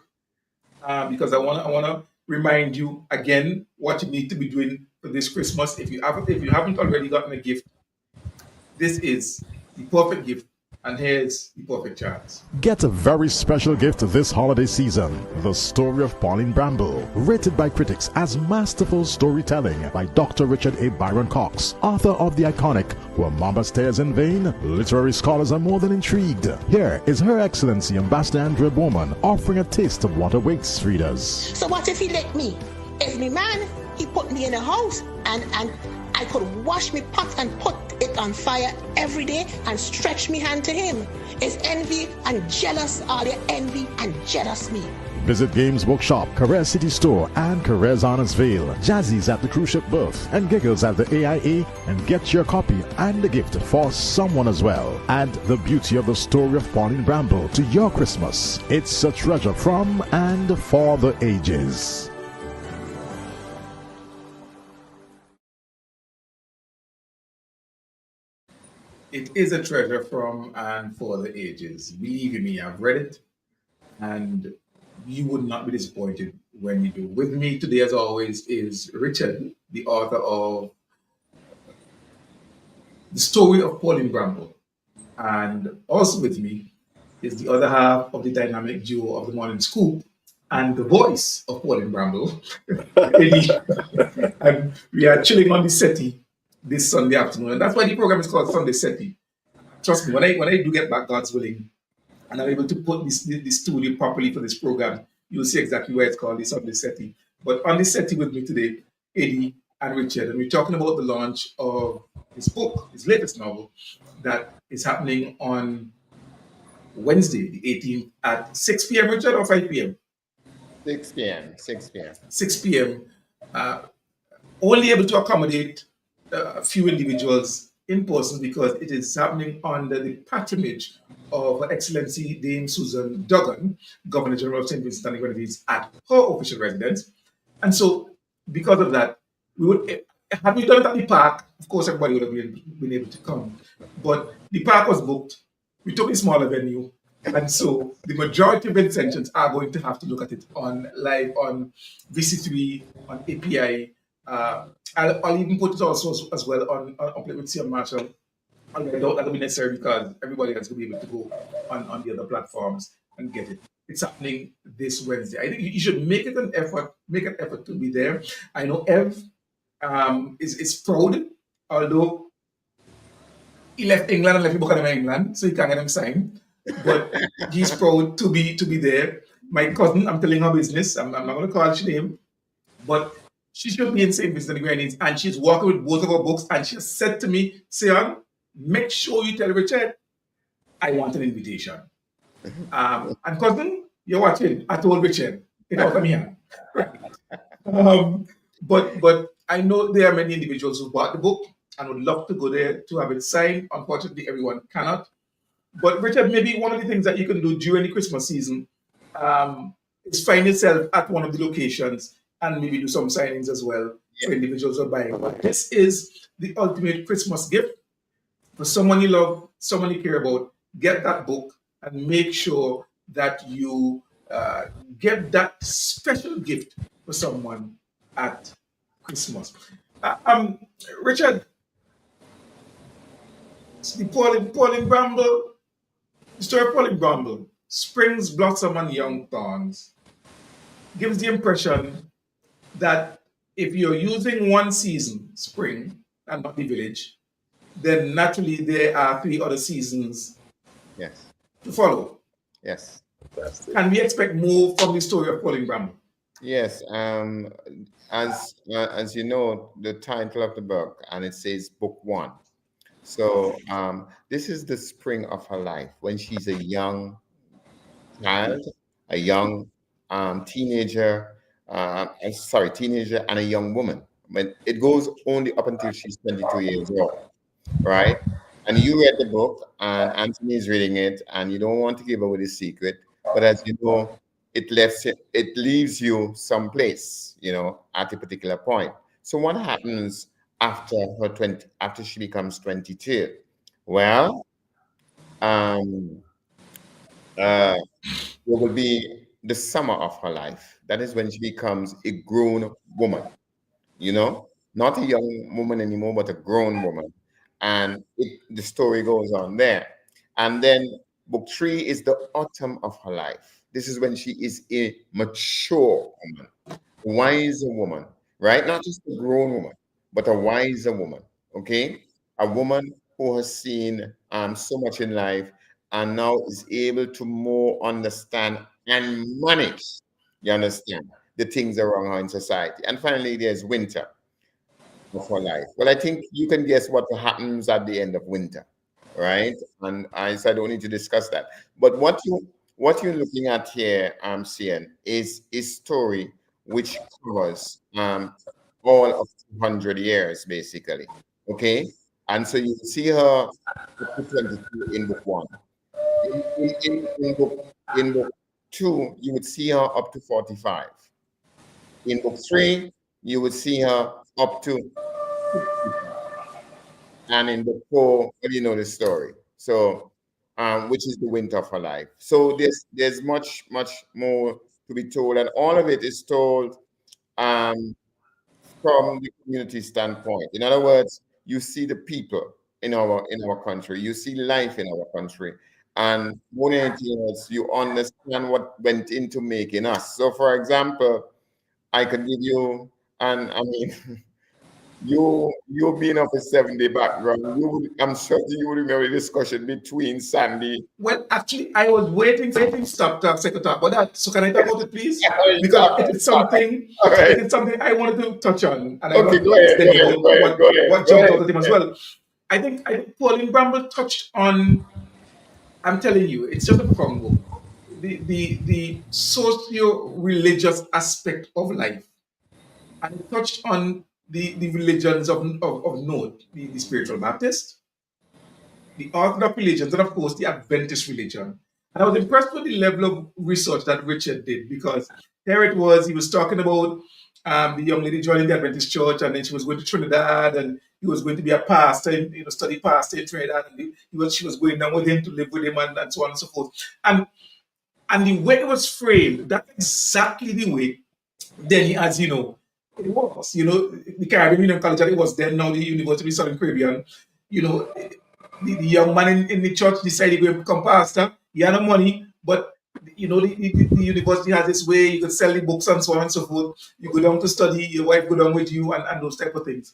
because I want to remind you again what you need to be doing for this Christmas. If you haven't already gotten a gift, this is the perfect gift, and here's the perfect chance. Get a very special gift this holiday season. The Story of Pauline Bramble, rated by critics as masterful storytelling by Dr. Richard A. Byron Cox, author of the iconic Were Mama Stairs in Vain? Literary scholars are more than intrigued. Here is Her Excellency Ambassador Andrea Bowman offering a taste of what awaits readers. So what if he let me? If me man, he put me in a house and I could wash me pot and put it on fire every day and stretch me hand to him. Is envy and jealous, all they envy and jealous me. Visit Games Bookshop, Career City Store, and Careers Honors Vale, Jazzy's at the cruise ship berth, and Giggles at the AIA, and get your copy and a gift for someone as well. Add the beauty of the Story of Pauline Bramble to your Christmas. It's a treasure from and for the ages. It is a treasure from and for the ages. Believe me, I've read it, and you would not be disappointed when you do. With me today, as always, is Richard, the author of The Story of Pauline Bramble. And also with me is the other half of the dynamic duo of the Morning Scoop and the voice of Pauline Bramble, Eddie. And we are chilling on the Settie this Sunday afternoon. And that's why the program is called Sunday Settie. Trust me, when I do get back, God's willing, and I'm able to put the studio properly for this program, you'll see exactly why it's called the Sunday Settie. But on the Settie with me today, Eddie and Richard, and we're talking about the launch of his book, his latest novel, that is happening on Wednesday, the 18th at 6 p.m., Richard, or 5 p.m.? 6 p.m. 6 p.m. Only able to accommodate a few individuals in person because it is happening under the patronage of Her Excellency Dame Susan Duggan, Governor General of St. Vincent and the Grenadines, at her official residence. And so, because of that, we would, had we done it at the park, of course, everybody would have been able to come. But the park was booked. We took a smaller venue. And so the majority of intentions are going to have to look at it on live on VC3, on API. I'll even put it also as well on Play with CM Marshall. I doubt that'll be necessary because everybody has to be able to go on the other platforms and get it. It's happening this Wednesday. I think you should make an effort to be there. I know Ev is proud, although he left England and left the book in England, so he can't get him signed. But he's proud to be there. My cousin, I'm telling her business. I'm not going to call her name, but she should be in St. Vincent and the Grenadines, and she's working with both of her books. And she said to me, Sion, make sure you tell Richard I want an invitation. And cousin, you're watching. I told Richard, get out of here. But I know there are many individuals who bought the book and would love to go there to have it signed. Unfortunately, everyone cannot. But Richard, maybe one of the things that you can do during the Christmas season is find yourself at one of the locations and maybe do some signings as well for individuals who are buying. But this is the ultimate Christmas gift for someone you love, someone you care about. Get that book and make sure that you get that special gift for someone at Christmas. Richard, the Pauline Bramble, the story of Pauline Bramble, Springs, Blossom, and Young Thorns, gives the impression that if you're using one season, spring, and not the village, then naturally there are 3 other seasons Yes. to follow. Yes. Can we expect more from the story of Pauline Bramble? Yes. As you know, the title of the book, and it says Book 1. So this is the spring of her life when she's a young child, a young teenager, teenager and a young woman. But it goes only up until she's 22 years old, right? And you read the book, and Anthony is reading it, and you don't want to give away the secret, but as you know, it leaves you someplace, at a particular point. So what happens after she becomes 22? Well, um, there will be the summer of her life. That is when she becomes a grown woman, not a young woman anymore, but a grown woman. And the story goes on there. And then book 3 is the autumn of her life. This is when she is a mature woman, a wiser woman, right? Not just a grown woman, but a wiser woman, okay? A woman who has seen so much in life and now is able to more understand and manage, you understand, the things around her in society. And finally, there's winter of her life. Well, I think you can guess what happens at the end of winter, right? And I don't need to discuss that. But what you're looking at here, Cian, is a story which covers all of 200 years, basically. Okay? And so you see her up to 22 in book 1. In book 2, you would see her up to 45. In book 3, you would see her up to 65. And in book 4, well, you know the story. So, which is the winter of her life. So there's much more to be told, and all of it is told from the community standpoint. In other words, you see the people in our country, you see life in our country, and more than anything else, you understand what went into making us. So, for example, I could give you, and I mean, you being of a 7-day background, I'm sure you would remember the discussion between Sandy. Well, actually, I was waiting to stop talk, second talk about that. So can I talk about it, please? Because it is something I wanted to touch on, and I want to extend what jumped out at him as well. I think Pauline Bramble touched on. I'm telling you, it's just a Congo. The socio-religious aspect of life, and it touched on the religions of note, the spiritual Baptist, the Orthodox religions, and of course the Adventist religion. And I was impressed with the level of research that Richard did, because here it was, he was talking about the young lady joining the Adventist church, and then she was going to Trinidad, and he was going to be a pastor, study pastor in Trinidad, and she was going down with him to live with him, and so on and so forth. And the way it was framed, that's exactly the way then, as it was, the Caribbean Union College, and it was then now the University of Southern Caribbean, the young man in the church decided to become pastor. He had no money, but the university has this way you could sell the books and so on and so forth. You go down to study, your wife go down with you, and those type of things.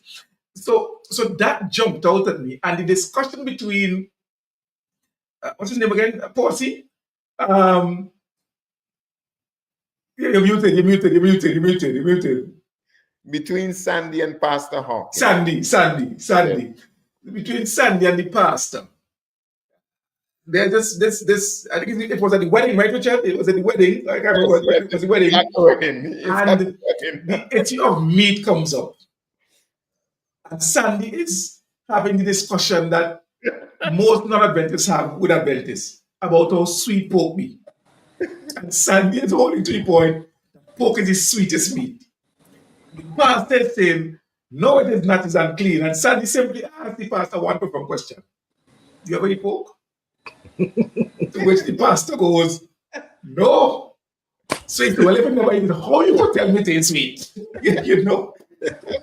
So that jumped out at me, and the discussion between what's his name again, Percy. You're muted. Between Sandy and Pastor Hawkins. Sandy. Between Sandy and the pastor. There's this. I think it was at the wedding, right, Richard? It was at the wedding. I can't remember. It was the wedding. And the issue of meat comes up. And Sandy is having the discussion that most non-Adventists have with Adventists about how sweet pork be. And Sandy is holding to the point that pork is the sweetest meat. The pastor is saying, no, it is not, it's unclean. And Sandy simply asked the pastor one profound question. Do you have any pork? To which the pastor goes, no. Sweet. Well, if I never eat it, how you could tell me it ain't sweet? You know,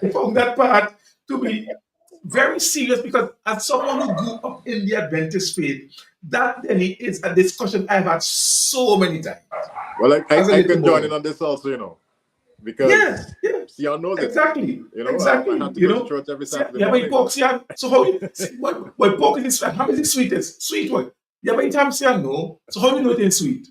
I found that part to be very serious because as someone who grew up in the Adventist faith, that then is a discussion I've had so many times Well, as a I little can join in boy. on this also, you know, Yeah, because yeah, Sion knows it. exactly, You know, I exactly. have to go to church every See, Saturday you ever eat morning. pork, Sian? So how you, see, what pork is sweet? How is it sweetest? Sweet one. You ever eat ham, Sian? No. So how you know it ain't sweet?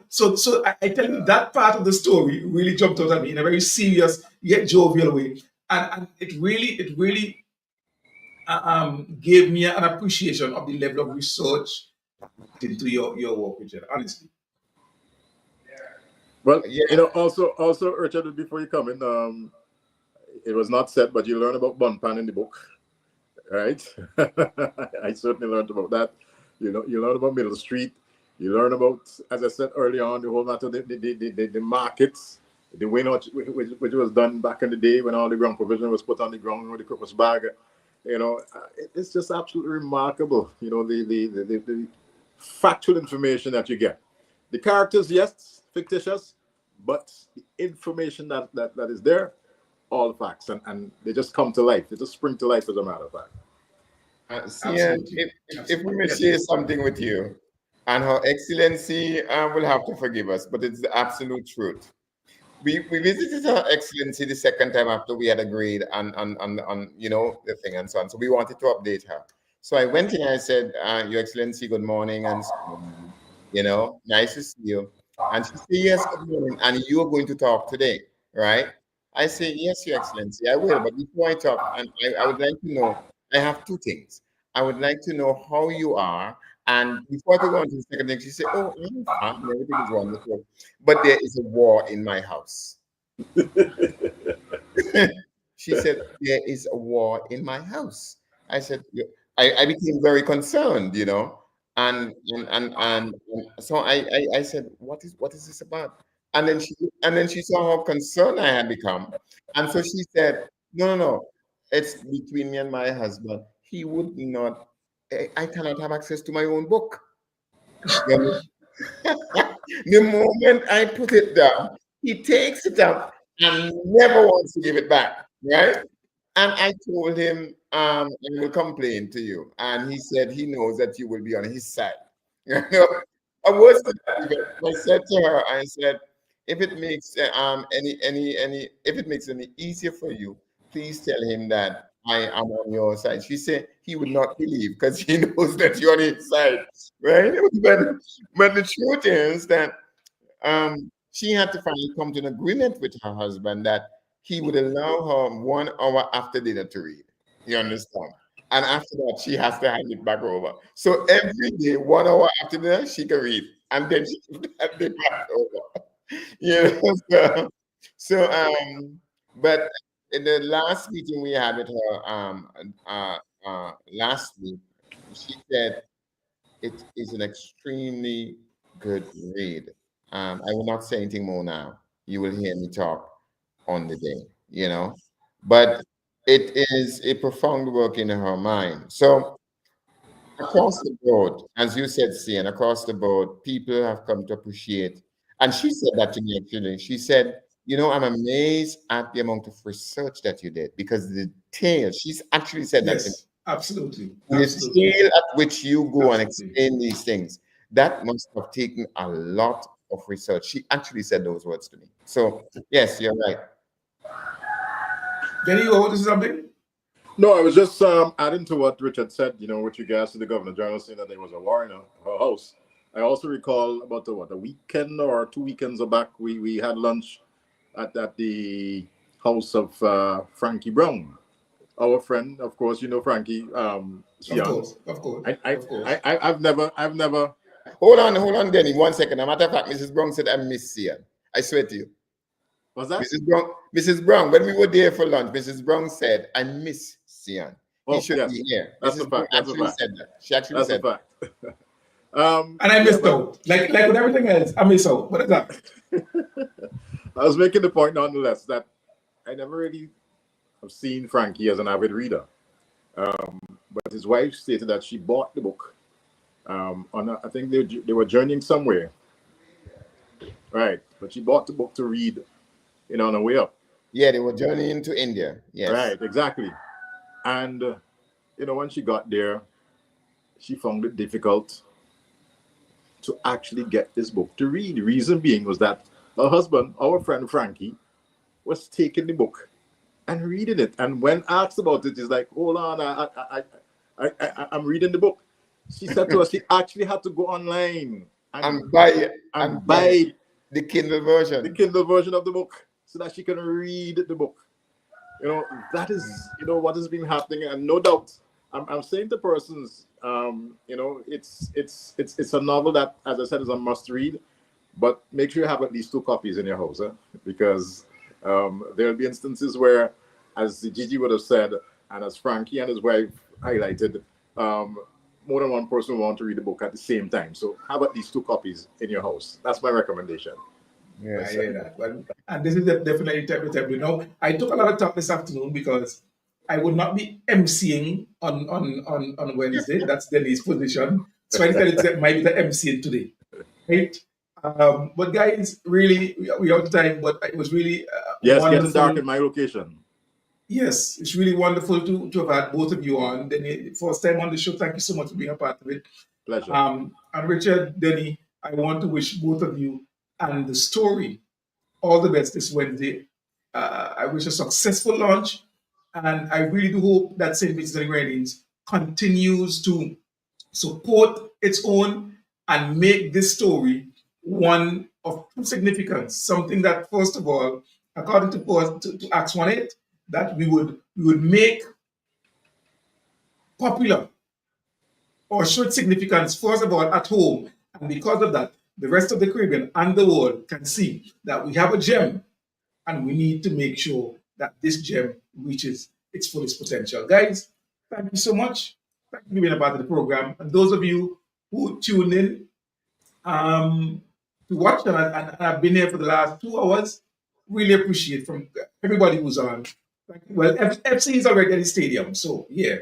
So I tell you that part of the story really jumped out at me in a very serious yet jovial way, and it really gave me an appreciation of the level of research into your work, Richard. Honestly, Well, Yeah. you know, also, Richard, before you come in, it was not said, but you learn about bun pan in the book, right? I certainly learned about that. You know, you learn about Middle Street. You learn about, as I said earlier on, the whole matter of the markets, the way which was done back in the day when all the ground provision was put on the ground with the Christmas bag. You know, it's just absolutely remarkable. You know, the factual information that you get. The characters, yes, fictitious, but the information that is there, all facts, and they just come to life. They just spring to life, as a matter of fact. Sian, absolutely, if we absolutely. may Yes, share something with you, and Her Excellency will have to forgive us, but it's the absolute truth. We visited Her Excellency the second time after we had agreed on the thing and so on. So we wanted to update her. So I went in and I said, Your Excellency, good morning, and so on. Nice to see you. And she said, yes, good morning. And you're going to talk today, right? I say, yes, Your Excellency, I will. But before I talk, and I would like to know, I have two things. I would like to know how you are. And before I could go on to the second thing, she said, oh, I'm fine. Everything is wonderful. But there is a war in my house. She said, there is a war in my house. I said, "Yeah." I became very concerned, and so I said, what is this about? And then she saw how concerned I had become. And so she said, no, it's between me and my husband. He would not, I cannot have access to my own book. You The moment I put it down, he takes it up and never wants to give it back, right? And I told him, I will complain to you. And he said he knows that you will be on his side. You know, I was I said to her, I said, if it makes if it makes any easier for you, please tell him that I am on your side. She said he would not believe because he knows that you're on his side, right? But the truth is that she had to finally come to an agreement with her husband that he would allow her 1 hour after dinner to read. You understand? And after that, she has to hand it back over. So every day, 1 hour after dinner, she can read. And then she can hand it back over. You know, but in the last meeting we had with her last week, she said it is an extremely good read. I will not say anything more now. You will hear me talk on the day, but it is a profound work in her mind. So across the board, as you said, Sian, across the board, people have come to appreciate. And she said that to me actually. She said, I'm amazed at the amount of research that you did because the tale, she's actually said that to me. yes, absolutely, The absolutely, scale at which you go and absolutely. explain these things, that must have taken a lot of research. She actually said those words to me. So, yes, you're right. Benny, you want to say something? No, I was just adding to what Richard said, you know, with regards to the Governor General saying that there was a war in her house. I also recall about a weekend or 2 weekends back, we had lunch at the house of Frankie Brown, our friend. Of course, you know Frankie, Of Sian. course, of course, I, of course. I've never. Hold on, Denny, 1 second. As a matter of fact, Mrs. Brown said I miss Sian. I swear to you. Was that? Mrs. Brown, when we were there for lunch, Mrs. Brown said, I miss Sian. He Oh, should yes. be here. That's a Mrs. Brown fact. That's a actually fact. said that. She actually That's a said that. fact. And I Yeah, missed but out. Like with everything else, I missed out. What is that? I was making the point nonetheless that I never really have seen Frankie as an avid reader. But his wife stated that she bought the book. I think they were journeying somewhere, right? But she bought the book to read, on her way up. Yeah, they were journeying to India. Yes. Right, exactly. And when she got there, she found it difficult to actually get this book to read. The reason being was that her husband, our friend Frankie, was taking the book and reading it. And when asked about it, he's like, "Hold on, I'm reading the book." She said to us, she actually had to go online And buy and buy the Kindle version. the Kindle version of the book so that she can read the book. That is, what has been happening, and no doubt, I'm saying to persons, it's a novel that, as I said, is a must read, but make sure you have at least 2 copies in your house, because there'll be instances where, as Gigi would have said, and as Frankie and his wife highlighted, more than one person will want to read the book at the same time. So have at least 2 copies in your house. That's my recommendation. I hear that. Well, and this is definitely type of time. I took a lot of talk this afternoon because I would not be emceeing on Wednesday. That's Denny's position. So I decided to might be the emceeing today. Right? But guys, really, we out of time, but it was really Yes, wonderful. getting dark in my location. Yes, it's really wonderful to have had both of you on. Denny, first time on the show. Thank you so much for being a part of it. Pleasure. And Richard, Denny, I want to wish both of you and the story all the best this Wednesday. I wish a successful launch, and I really do hope that St. Vincent and Grenadines continues to support its own and make this story one of true significance. Something that, first of all, according to Acts 1:8, that we would make popular or show its significance, first of all, at home. And because of that, the rest of the Caribbean and the world can see that we have a gem, and we need to make sure that this gem reaches its fullest potential. Guys, thank you so much. Thank you for being a part of the program. And those of you who tuned in to watch and have been here for the last 2 hours, really appreciate from everybody who's on. Well, FC is already at the stadium, so yeah.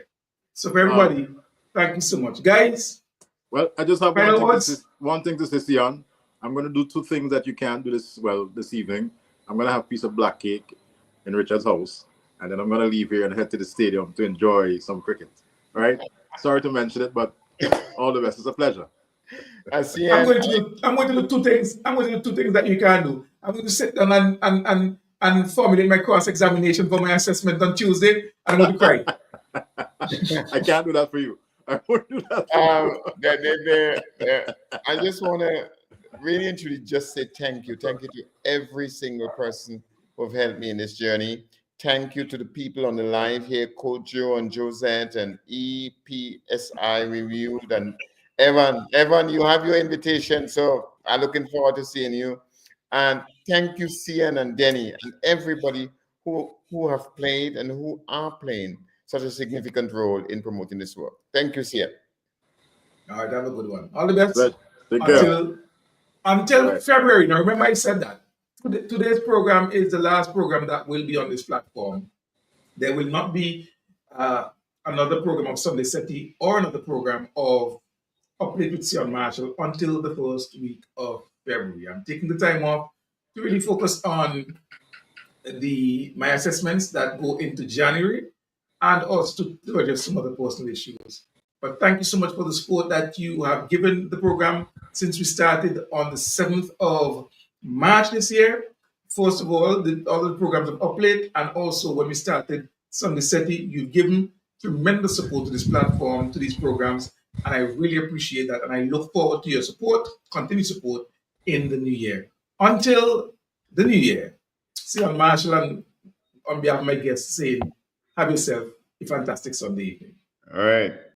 So for everybody, thank you so much, guys. Well, I just have Final one thing to say, Sion. I'm going to do 2 things that you can't do this evening. I'm going to have a piece of black cake in Richard's house, and then I'm going to leave here and head to the stadium to enjoy some cricket. All right? Sorry to mention it, but all the best. It's a pleasure. I'm going to do 2 things. I'm going to do 2 things that you can do. I'm going to sit down and formulate my cross-examination for my assessment on Tuesday, and I'm going to cry. I can't do that for you. I won't do that for you. I just want to really and truly just say thank you. Thank you to every single person who have helped me in this journey. Thank you to the people on the live here, Coach Joe and Josette and EPSI Reviewed and Evan. Evan, you have your invitation, so I'm looking forward to seeing you. And thank you, Cian and Denny, and everybody who have played and who are playing such a significant role in promoting this work. Thank you, Cian. All right, have a good one. All the best. Until February. Now, remember I said that. Today's program is the last program that will be on this platform. There will not be another program of Sunday Settie or another program of Update with Sion Marshall until the first week of February. I'm taking the time off to really focus on my assessments that go into January, and also to address some other personal issues. But thank you so much for the support that you have given the program since we started on the 7th of March this year. First of all, all the programs of Uplate, and also when we started Sunday Settie, you've given tremendous support to this platform, to these programs, and I really appreciate that. And I look forward to your support, continued support in the new year. Until the new year, Sion Marshall, and on behalf of my guests, saying, have yourself a fantastic Sunday evening. All right.